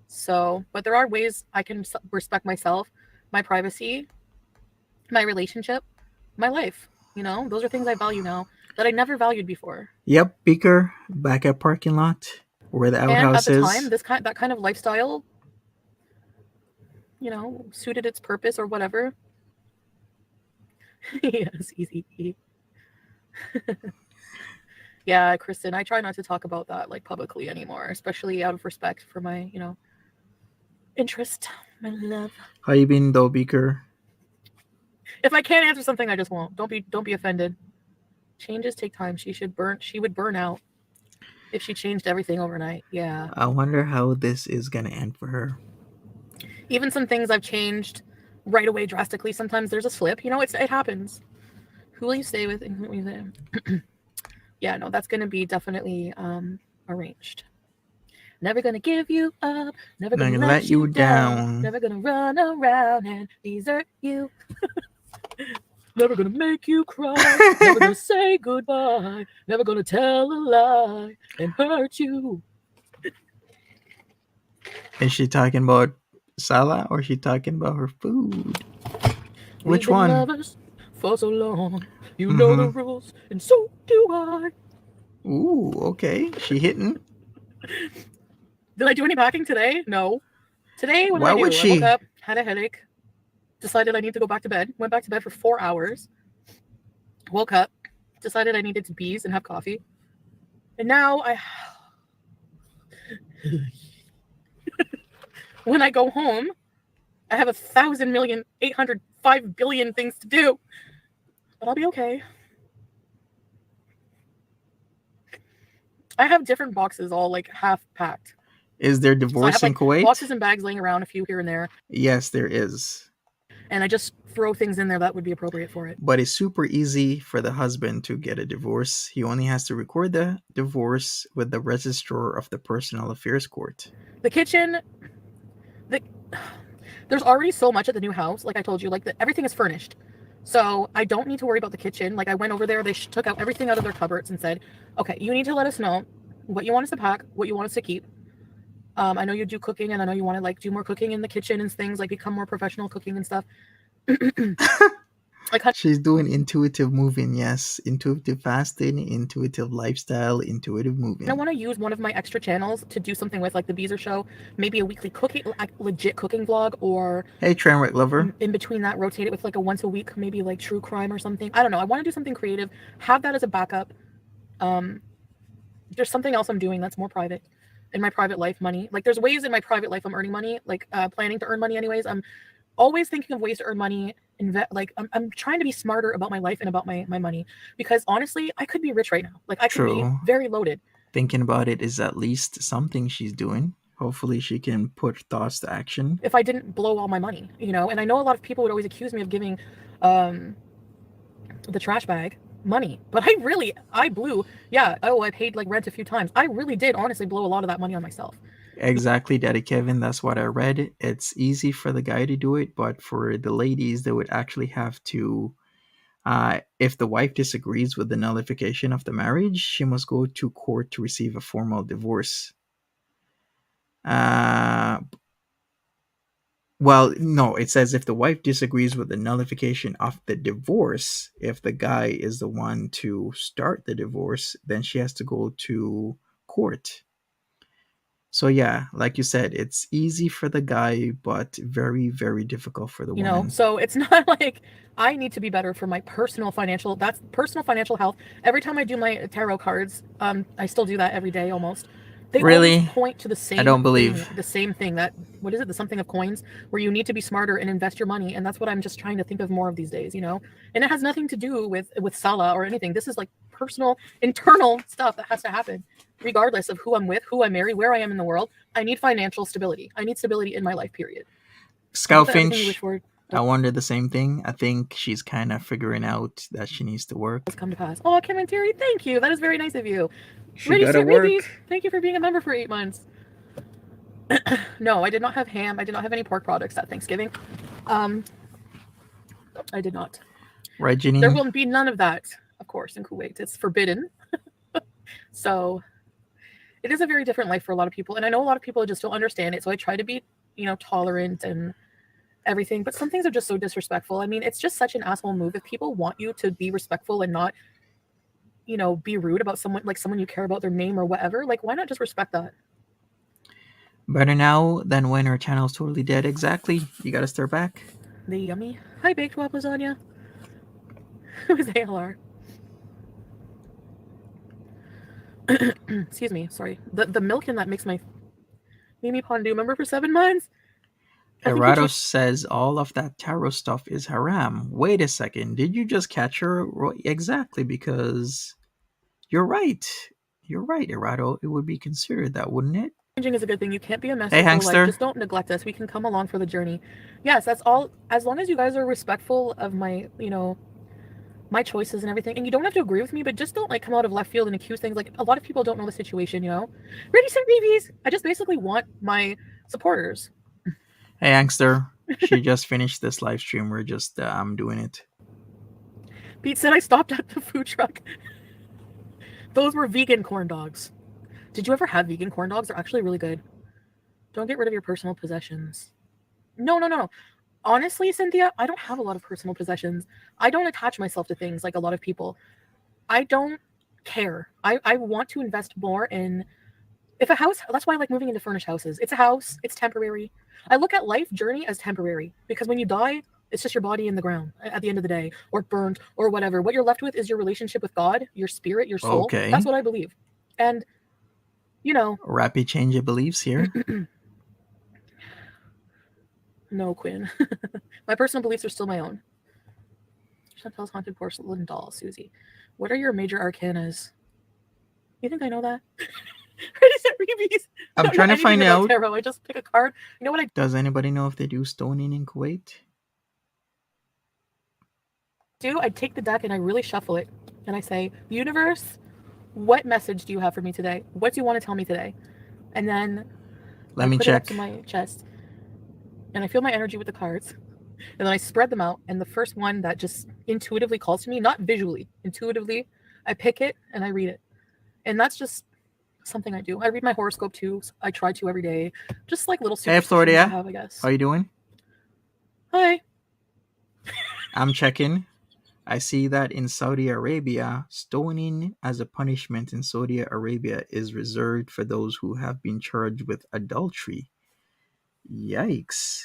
So, but there are ways I can respect myself, my privacy, my relationship, my life. Those are things I value now that I never valued before. Yep, Beaker, back at parking lot where the outhouse is. And at the time, that kind of lifestyle, suited its purpose or whatever. Yes, easy. Yeah, Kristen, I try not to talk about that like publicly anymore, especially out of respect for my, interest, my love. How you been though, Beaker? If I can't answer something, I just won't. Don't be offended. Changes take time. She would burn out if she changed everything overnight. Yeah. I wonder how this is gonna end for her. Even some things I've changed right away drastically. Sometimes there's a slip. It happens. Who will you stay with? And who will you say? Yeah, no, that's gonna be definitely arranged. Never gonna give you up. Never gonna let you down. Never gonna run around and desert you. Never gonna make you cry. Never gonna say goodbye. Never gonna tell a lie and hurt you. Is she talking about Salah or is she talking about her food? Which one? Lovers for so long. You know the rules, and so do I. Ooh, okay. She hitting. Did I do any packing today? No. Today, what did I do? Would she? I woke up, had a headache, decided I need to go back to bed, went back to bed for 4 hours, woke up, decided I needed to BEEZE and have coffee, and now when I go home, I have 1,000,805,000,000,000 things to do, but I'll be okay. I have different boxes all like half packed. Is there divorce in Kuwait? Boxes and bags laying around, a few here and there. Yes, there is. and I just throw things in there that would be appropriate for it. But it's super easy for the husband to get a divorce. He only has to record the divorce with the registrar of the personal affairs court. The kitchen, there's already so much at the new house. Like I told you, like everything is furnished. So I don't need to worry about the kitchen. Like I went over there, they took out everything out of their cupboards and said, okay, you need to let us know what you want us to pack, what you want us to keep. I know you do cooking, and I know you want to like do more cooking in the kitchen and things, like become more professional cooking and stuff. She's doing intuitive moving, yes. Intuitive fasting, intuitive lifestyle, intuitive moving. I want to use one of my extra channels to do something with, like the BEEZE show, maybe a weekly cooking, like legit cooking vlog, or hey, Trainwreck Lover. In between that, rotate it with like a once a week, maybe like true crime or something. I don't know. I want to do something creative, have that as a backup. There's something else I'm doing that's more private in my private life. Money, like there's ways in my private life I'm earning money, like planning to earn money anyways. I'm always thinking of ways to earn money. Like I'm trying to be smarter about my life and about my money, because honestly I could be rich right now. Like I could be very loaded. Thinking about it is at least something she's doing. Hopefully she can put thoughts to action. If I didn't blow all my money, you know. And I know a lot of people would always accuse me of giving the trash bag money, but I blew. I paid like rent a few times. I really did honestly blow a lot of that money on myself. Exactly, Daddy Kevin. That's what I read. It's easy for the guy to do it, but for the ladies, they would actually have to, if the wife disagrees with the nullification of the marriage, she must go to court to receive a formal divorce. Well, no, it says if the wife disagrees with the nullification of the divorce, if the guy is the one to start the divorce, then she has to go to court. So yeah, like you said, it's easy for the guy, but very, very difficult for the woman. You know, so it's not like I need to be better for my personal financial health. Every time I do my tarot cards, I still do that every day almost. They always point to the same. I don't believe the same thing. That what is it? The something of coins, where you need to be smarter and invest your money, and that's what I'm just trying to think of more of these days. You know, and it has nothing to do with Salah or anything. This is like personal, internal stuff that has to happen, regardless of who I'm with, who I marry, where I am in the world. I need financial stability. I need stability in my life. Period. Scoutfinch, I wonder the same thing. I think she's kind of figuring out that she needs to work. Let's come to pass. Oh, Kim and Terry, thank you. That is very nice of you. She gotta work. Thank you for being a member for 8 months. No, I did not have ham. I did not have any pork products at Thanksgiving. I did not. Right, Ginny? There will be none of that, of course, in Kuwait. It's forbidden. So it is a very different life for a lot of people. And I know a lot of people just don't understand it. So I try to be, tolerant and everything. But some things are just so disrespectful. I mean, it's just such an asshole move. If people want you to be respectful and not, be rude about someone you care about, their name or whatever, like, why not just respect that? Better now than when her channel's totally dead. Exactly. You gotta start back. The yummy. Hi, Baked Wap Lasagna. Who is ALR? Excuse me, sorry. The milk in that makes my Mimi Pondu member for 7 months. Errato says all of that tarot stuff is haram. Wait a second. Did you just catch her? Exactly, because you're right. You're right, Errato. It would be considered that, wouldn't it? Changing is a good thing. You can't be a mess. Hey, Hangster. Just don't neglect us. We can come along for the journey. Yes, that's all. As long as you guys are respectful of my, my choices and everything, and you don't have to agree with me, but just don't come out of left field and accuse things. Like, a lot of people don't know the situation, Ready, set, reviews. I just basically want my supporters. Hey, Angster. She just finished this live stream. We're just, I'm doing it. Pete said I stopped at the food truck. Those were vegan corn dogs. Did you ever have vegan corn dogs? They're actually really good. Don't get rid of your personal possessions. No. Honestly, Cynthia, I don't have a lot of personal possessions. I don't attach myself to things like a lot of people. I don't care. I want to invest more in... If a house... That's why I like moving into furnished houses. It's a house. It's temporary. I look at life journey as temporary, because when you die, it's just your body in the ground at the end of the day, or burned, or whatever. What you're left with is your relationship with God, your spirit, your soul. Okay. That's what I believe. And, Rapid change of beliefs here. No, Quinn. My personal beliefs are still my own. Chantel's haunted porcelain doll, Susie. What are your major arcanas? You think I know that? Ready, set, rebees. I'm trying to find out. Tarot. I just pick a card. You know what Does anybody know if they do stoning in Kuwait? I take the deck and I really shuffle it. And I say, universe, what message do you have for me today? What do you want to tell me today? And then Let I me put it up to check. my chest and I feel my energy with the cards. And then I spread them out. And the first one that just intuitively calls to me, not visually, intuitively, I pick it and I read it. And that's just something I do. I read my horoscope too. I try to every day. Just like little Hey, superstitions to Florida. have, I guess. How you doing? Hi. I'm checking. I see that in Saudi Arabia, stoning as a punishment in Saudi Arabia is reserved for those who have been charged with adultery. Yikes.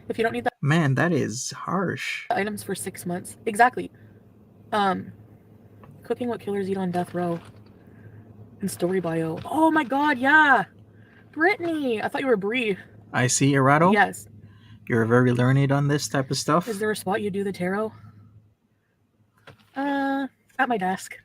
If you don't need the Man, that is harsh. items for 6 months. Exactly. Cooking what killers eat on death row. And story bio. Oh my god, yeah. Brittany. I thought you were Bree. I see, Erato. Yes. You're very learned on this type of stuff. Is there a spot you do the tarot? At my desk.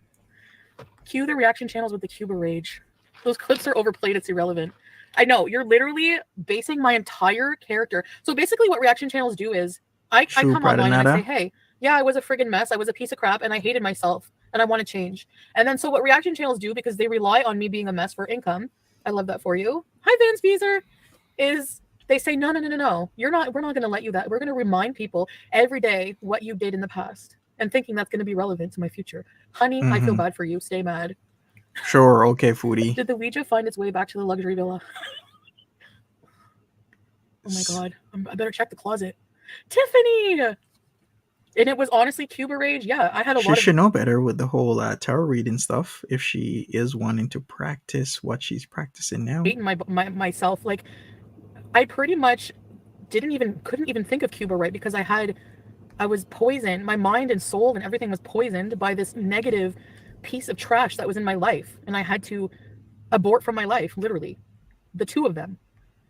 Cue the reaction channels with the Cuba rage. Those clips are overplayed. It's irrelevant. I know. You're literally basing my entire character. So basically what reaction channels do is I come online and I say, hey, yeah, I was a friggin' mess. I was a piece of crap and I hated myself and I want to change. And then so what reaction channels do, because they rely on me being a mess for income, I love that for you. Hi, Vance BEEZE, is they say, no. We're not going to let you that. We're going to remind people every day what you did in the past and thinking that's going to be relevant to my future. Honey, I feel bad for you. Stay mad. Sure, okay, Foodie. Did the Ouija find its way back to the luxury villa? Oh my god. I better check the closet. Tiffany! And it was honestly Cuba rage. Yeah, I had a lot of... She should know better with the whole tarot reading stuff if she is wanting to practice what she's practicing now. Hating myself. Like, I pretty much couldn't even think of Cuba right because I was poisoned. My mind and soul and everything was poisoned by this negative piece of trash that was in my life. And I had to abort from my life, literally. The two of them.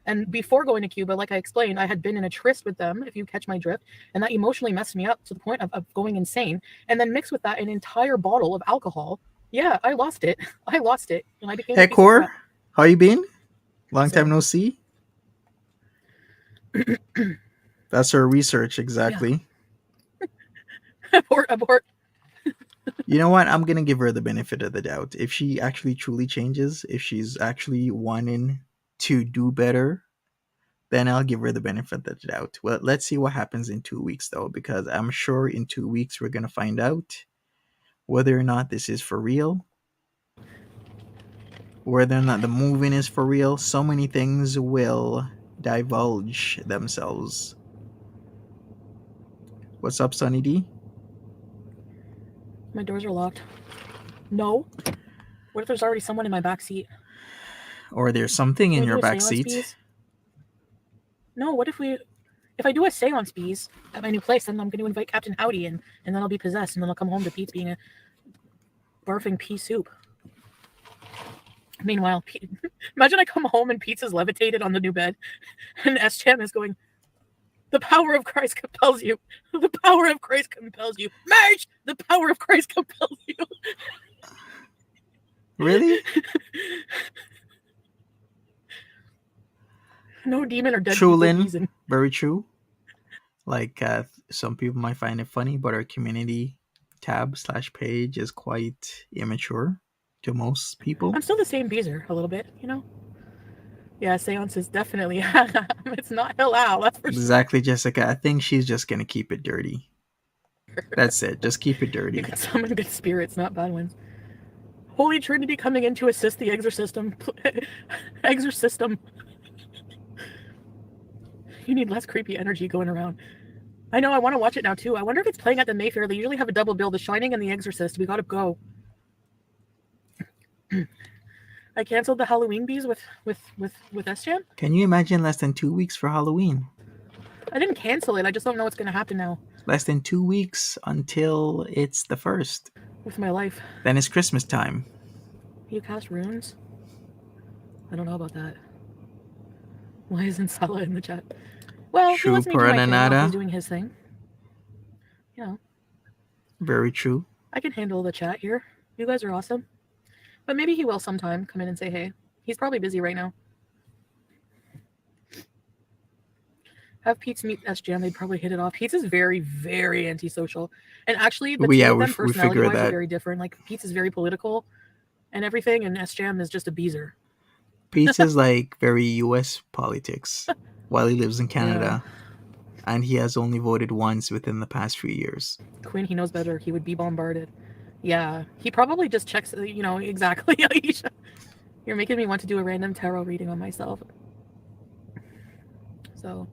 And before going to Cuba, like I explained, I had been in a tryst with them, if you catch my drift, and that emotionally messed me up to the point of going insane. And then mixed with that an entire bottle of alcohol. Yeah, I lost it. And I became Hey, Core, how you been? Long time no see. That's her research, exactly. Yeah. Abort. You know what? I'm going to give her the benefit of the doubt. If she actually truly changes, if she's actually wanting to do better, then I'll give her the benefit of the doubt. Well, let's see what happens in 2 weeks, though, because I'm sure in 2 weeks we're going to find out whether or not this is for real, whether or not the moving is for real. So many things will divulge themselves. What's up, Sunny D? My doors are locked. No. What if there's already someone in my back seat? Or there's something in your back seat? No, what if I do a seance BEEZE at my new place, then I'm going to invite Captain Howdy in, and then I'll be possessed, and then I'll come home to Pete's being a barfing pea soup. Meanwhile, imagine I come home and Pete's is levitated on the new bed, and S-Cham is going, the power of Christ compels you. The power of Christ compels you. March! The power of Christ compels you. Really? No demon or dead true, people Lynn. reason. Very true. Like, some people might find it funny, but our community tab/page is quite immature to most people. I'm still the same BEEZer a little bit, you know? Yeah, seance is definitely... it's not halal, that's for Exactly, Jessica. I think she's just going to keep it dirty. That's it. Just keep it dirty. You can summon good spirits, not bad ones. Holy Trinity coming in to assist the exorcism. Exorcism. You need less creepy energy going around. I know, I want to watch it now too. I wonder if it's playing at the Mayfair. They usually have a double bill, The Shining and The Exorcist. We gotta go. I canceled the Halloween BEEZE with S-Cham. Can you imagine less than 2 weeks for Halloween? I didn't cancel it. I just don't know what's going to happen now. Less than 2 weeks until it's the 1st. With my life. Then it's Christmas time. You cast runes? I don't know about that. Why isn't Salah in the chat? Well, he lets me do my thing while he's doing his thing. You know. Very true. I can handle the chat here. You guys are awesome. But maybe he will sometime come in and say hey. He's probably busy right now. Have Pete's meet SJM, they'd probably hit it off. Pete's is very, very antisocial. And actually, the We two yeah of them, we figured personality-wise, are that. very different. Like, Pete's is very political and everything, and SJM is just a beezer. Pete is like very U.S. politics while he lives in Yeah. Canada, and he has only voted once within the past few years. Quinn, he knows better. He would be bombarded. Yeah. He probably just checks, exactly. Aisha. You're making me want to do a random tarot reading on myself. So,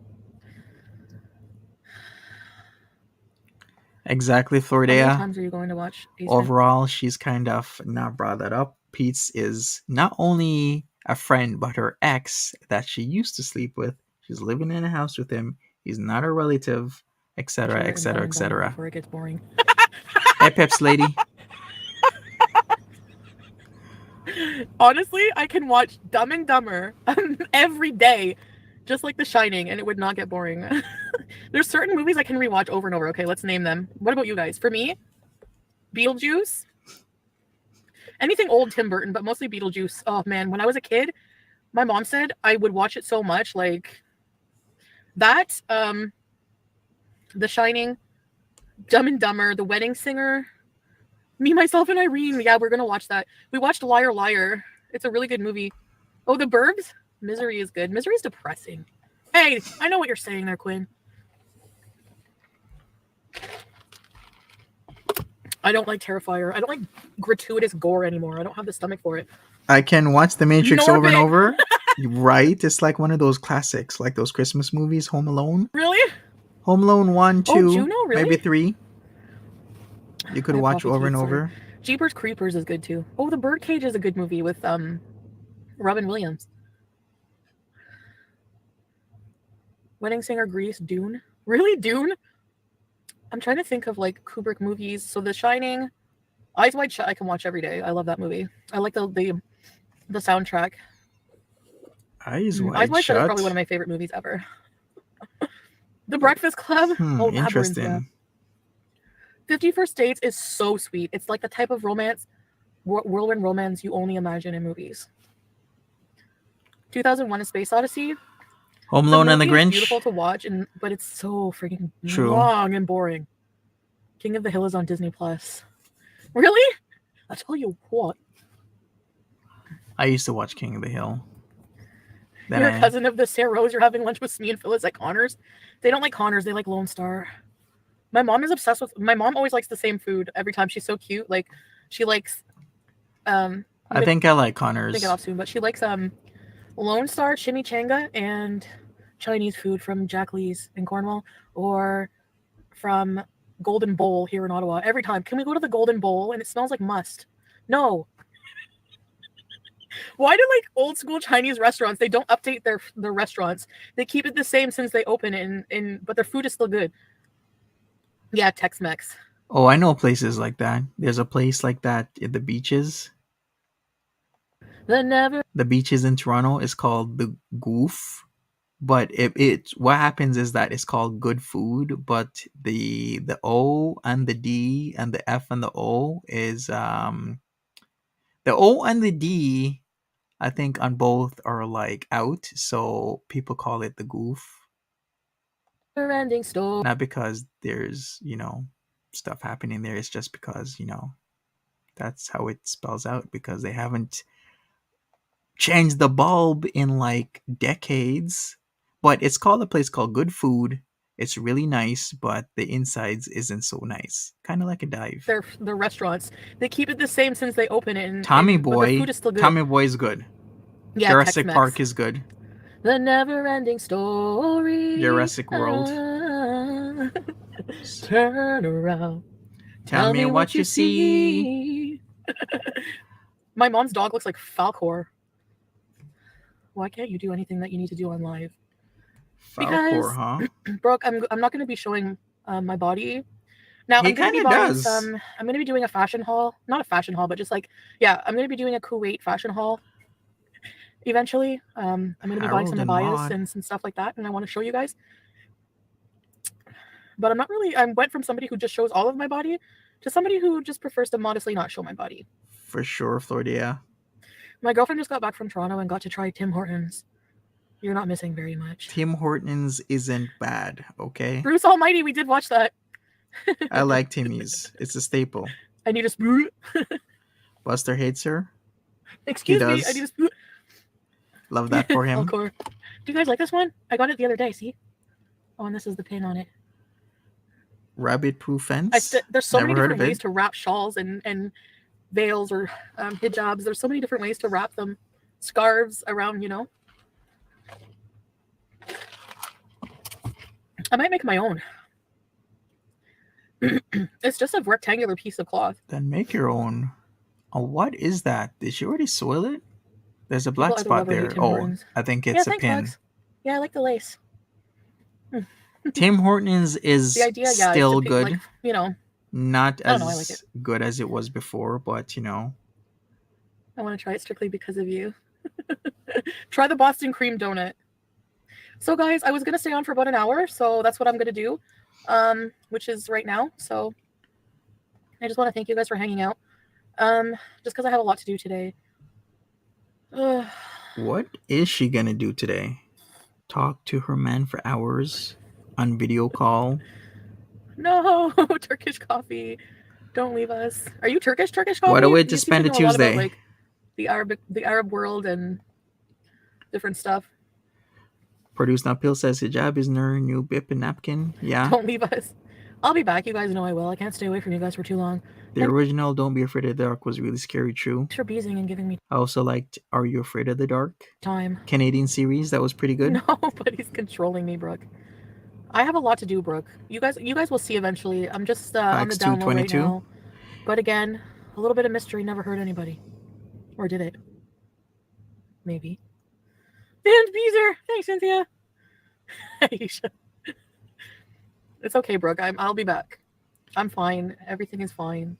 Exactly, how many Florida. times are you going to watch Ace Ventura? Overall, she's kind of not brought that up. Pete's is not only a friend, but her ex that she used to sleep with. She's living in a house with him. He's not a relative, etc., And etc., Dumb and Dumber etc. before it gets boring. Hey, Peps lady. Honestly, I can watch Dumb and Dumber every day, just like The Shining, and it would not get boring. There's certain movies I can rewatch over and over. Okay, let's name them. What about you guys? For me, Beetlejuice. Anything old Tim Burton, but mostly Beetlejuice. Oh man, when I was a kid, my mom said I would watch it so much, like that, The Shining, Dumb and Dumber, The Wedding Singer, Me, Myself, and Irene. Yeah, we're gonna watch that. We watched Liar Liar. It's a really good movie. Oh, The Burbs? Misery is good. Misery is depressing. Hey, I know what you're saying there, Quinn. I don't like Terrifier. I don't like gratuitous gore anymore. I don't have the stomach for it. I can watch The Matrix over and Norbit. over. Right? It's like one of those classics, like those Christmas movies, Home Alone. Really? Home Alone 1, 2, Oh, Juno, really? maybe 3. You could I have watch coffee over teeth, and sorry. over. Jeepers Creepers is good too. Oh, The Birdcage is a good movie with Robin Williams. Wedding Singer, Grease, Dune. Really, Dune? I'm trying to think of like Kubrick movies. So The Shining, Eyes Wide Shut, I can watch every day. I love that movie. I like the soundtrack. Eyes Eyes Wide Shut is probably one of my favorite movies ever. The Breakfast Club. Oh, Labyrinth, Interesting. yeah. 50 First Dates is so sweet. It's like the type of romance, whirlwind romance you only imagine in movies. 2001: A Space Odyssey. Home Alone and the movie is Grinch. beautiful to watch, but it's so freaking True. long and boring. King of the Hill is on Disney Plus. Really? I'll tell you what. I used to watch King of the Hill. Then You're a cousin of the Sarah Rose. You're having lunch with me and Phyllis at Connors. They don't like Connors. They like Lone Star. My mom is obsessed with. My mom always likes the same food every time. She's so cute. Like she likes. I think I like I Connors. think it off soon, but she likes Lone Star, chimichanga, and Chinese food from Jack Lee's in Cornwall, or from Golden Bowl here in Ottawa. Every time, can we go to the Golden Bowl? And it smells like must. No. Why do like old school Chinese restaurants, they don't update their restaurants? They keep it the same since they open it, but their food is still good. Yeah, Tex-Mex. Oh, I know places like that. There's a place like that at the beaches. The beaches in Toronto is called the Goof. But what happens is that it's called good food, but the O and the D and the F and the O is the O and the D, I think on both are like out, so people call it the Goof. Never-ending story. Not because there's, stuff happening there, it's just because, that's how it spells out, because they haven't changed the bulb in like decades. But it's called a place called Good Food. It's really nice, but the insides isn't so nice. Kind of like a dive. The restaurants, they keep it the same since they open it. Tommy but Boy. the food is still good. Tommy Boy is good. Yeah, Jurassic Tex-Mex. Park is good. The Never-ending Story. Jurassic World. Turn around. Tell me what you see. My mom's dog looks like Falcor. Why can't you do anything that you need to do on live? Falcor, huh? Brooke, I'm not going to be showing my body. Now He I'm going to be kinda buying does. some. I'm going to be doing a fashion haul. Not a fashion haul, but just like, yeah, I'm going to be doing a Kuwait fashion haul. Eventually, I'm going to be buying some Harold and abayas Maude. and some stuff like that, and I want to show you guys. But I'm not really. I went from somebody who just shows all of my body to somebody who just prefers to modestly not show my body. For sure, Florida. My girlfriend just got back from Toronto and got to try Tim Hortons. You're not missing very much. Tim Hortons isn't bad, okay? Bruce Almighty, we did watch that. I like Timmy's. It's a staple. I need a Buster hates her. Excuse He me, does. I need a Love that for him. Do you guys like this one? I got it the other day, see? Oh, and this is the pin on it. Rabbit-proof fence? There's so many Never heard different of ways it. to wrap shawls and veils or hijabs. There's so many different ways to wrap them. Scarves around, you know. I might make my own. It's just a rectangular piece of cloth. Then make your own. Oh, what is that? Did she already soil it? There's a black People either spot love or hate there. Tim Oh, Hortons. I think Yeah, it's a thanks, pin. Bugs. Yeah, I like the lace. Tim Hortons is The idea, yeah, still is to good. like, you know, Not I as don't know, I like it. good as it was before, but you know. I want to try it strictly because of you. Try the Boston cream donut. So guys, I was going to stay on for about an hour, so that's what I'm going to do, which is right now. So I just want to thank you guys for hanging out, just because I have a lot to do today. What is she going to do today? Talk to her man for hours on video call? No, Turkish coffee. Don't leave us. Are you Turkish coffee? What a way to You seem spend a know a lot Tuesday. about, like, the Arab world and different stuff. Produce Not Pill says hijab is her new bip and napkin. Yeah. Don't leave us. I'll be back. You guys know I will. I can't stay away from you guys for too long. The original Don't Be Afraid of the Dark was really scary, true. Thanks for beezing and giving me I also liked Are You Afraid of the Dark? time. Canadian series, that was pretty good. No, but he's controlling me, Brooke. I have a lot to do, Brooke. You guys will see eventually. I'm just on the down low right now. But again, a little bit of mystery never hurt anybody. Or did it? Maybe. And Beezer! Thanks, Cynthia! Aisha. It's okay, Brooke. I'll be back. I'm fine. Everything is fine.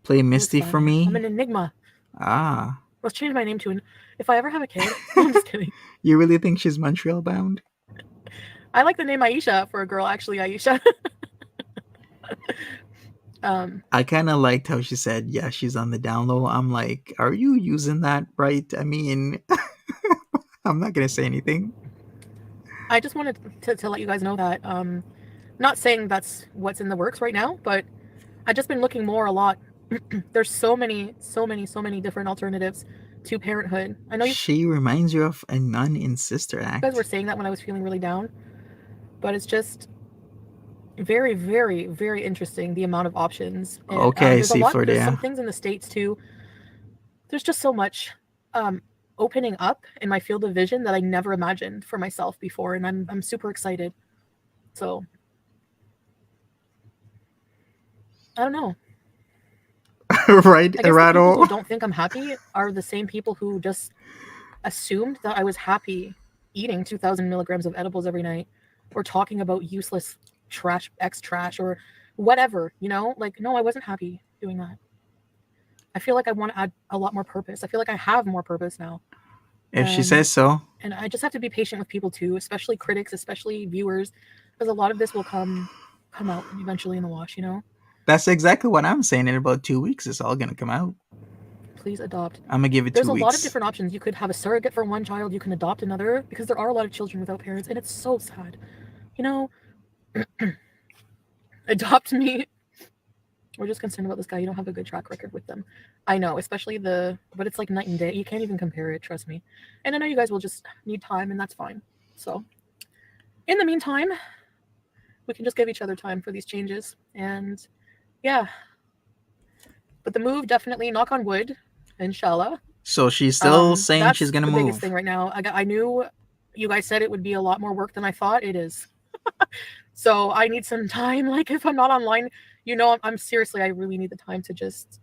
Play Misty for me? I'm an enigma. Ah. Let's change my name to an... If I ever have a kid... No, I'm just kidding. You really think she's Montreal bound? I like the name Aisha for a girl, actually, Aisha. I kind of liked how she said, yeah, she's on the down low. I'm like, are you using that right? I mean, I'm not going to say anything. I just wanted to let you guys know that, not saying that's what's in the works right now, but I've just been looking a lot. There's so many different alternatives to parenthood. I know she reminds you of a nun in Sister Act. You guys were saying that when I was feeling really down, but it's just very, very, very interesting, the amount of options. And, okay, there's some things in the States too. There's just so much opening up in my field of vision that I never imagined for myself before, and I'm super excited. So I don't know. Right, I guess the people who don't think I'm happy are the same people who just assumed that I was happy eating 2,000 milligrams of edibles every night, or talking about useless trash, or whatever, you know? Like, no, I wasn't happy doing that. I feel like I want to add a lot more purpose. I feel like I have more purpose now. If she says so. And I just have to be patient with people too, especially critics, especially viewers, because a lot of this will come out eventually in the wash, you know? That's exactly what I'm saying. In about 2 weeks, it's all going to come out. Please adopt. I'm going to give it 2 weeks. There's a lot of different options. You could have a surrogate for one child. You can adopt another, because there are a lot of children without parents, and it's so sad. You know, adopt me. We're just concerned about this guy. You don't have a good track record with them. I know, especially but it's like night and day. You can't even compare it, trust me. And I know you guys will just need time, and that's fine. So, in the meantime, we can just give each other time for these changes. And yeah. But the move, definitely, knock on wood, inshallah. So she's still saying she's going to move. That's the biggest thing right now. I knew you guys said it would be a lot more work than I thought. It is. So I need some time. Like, if I'm not online, you know, I'm seriously, I really need the time to just,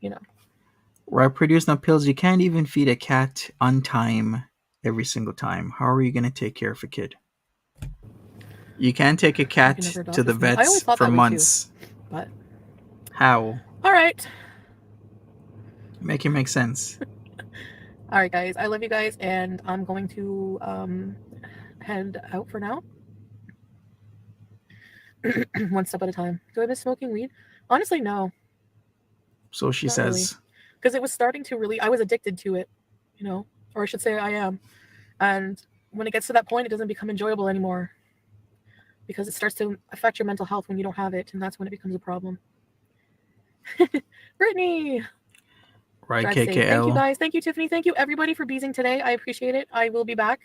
you know. Right, Produce Not Pills, you can't even feed a cat on time every single time. How are you going to take care of a kid? You can't take a cat to the vets for months. Too, but how? All right. Make it make sense. All right, guys. I love you guys, and I'm going to head out for now. One step at a time. Do I miss smoking weed? Honestly, no. So she says. Because it was starting to really, I was addicted to it, you know, or I should say I am. And when it gets to that point, it doesn't become enjoyable anymore because it starts to affect your mental health when you don't have it, and that's when it becomes a problem. Brittany! Right, Drive safe. KKL. Thank you, guys. Thank you, Tiffany. Thank you, everybody, for beezing today. I appreciate it. I will be back.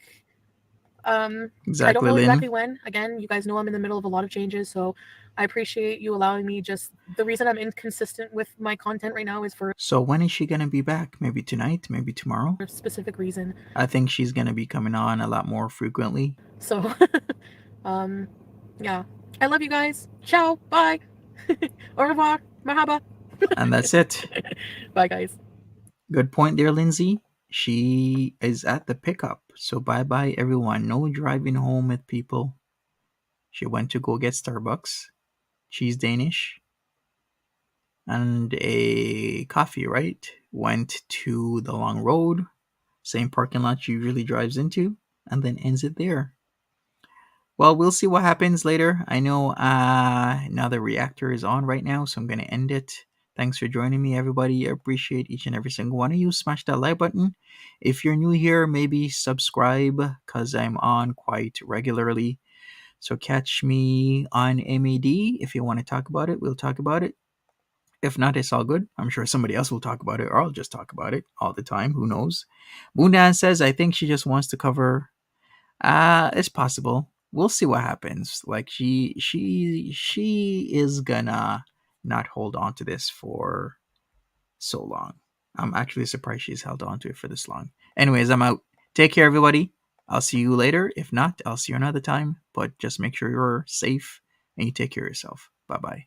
Exactly, I don't know Lynn. exactly when. Again, you guys know I'm in the middle of a lot of changes, so I appreciate you allowing me. Just the reason I'm inconsistent with my content right now is for So when is she gonna be back? Maybe tonight? Maybe tomorrow? a specific reason. I think she's gonna be coming on a lot more frequently. So, yeah. I love you guys. Ciao. Bye. Au revoir. Mahaba. And that's it. Bye, guys. Good point there, Lindsay. She is at the pickup. So bye bye, everyone. No driving home with people. She went to go get Starbucks. She's Danish. And a coffee, right? Went to the long road, same parking lot she usually drives into, and then ends it there. Well, we'll see what happens later. I know now the reactor is on right now, so I'm going to end it. Thanks for joining me, everybody. I appreciate each and every single one of you. Smash that like button. If you're new here, maybe subscribe because I'm on quite regularly. So catch me on MAD. If you want to talk about it, we'll talk about it. If not, it's all good. I'm sure somebody else will talk about it, or I'll just talk about it all the time. Who knows? Bundan says, I think she just wants to cover. It's possible. We'll see what happens. Like she is gonna not hold on to this for so long. I'm actually surprised she's held on to it for this long. Anyways, I'm out. Take care, everybody. I'll see you later. If not, I'll see you another time. But just make sure you're safe and you take care of yourself. Bye bye.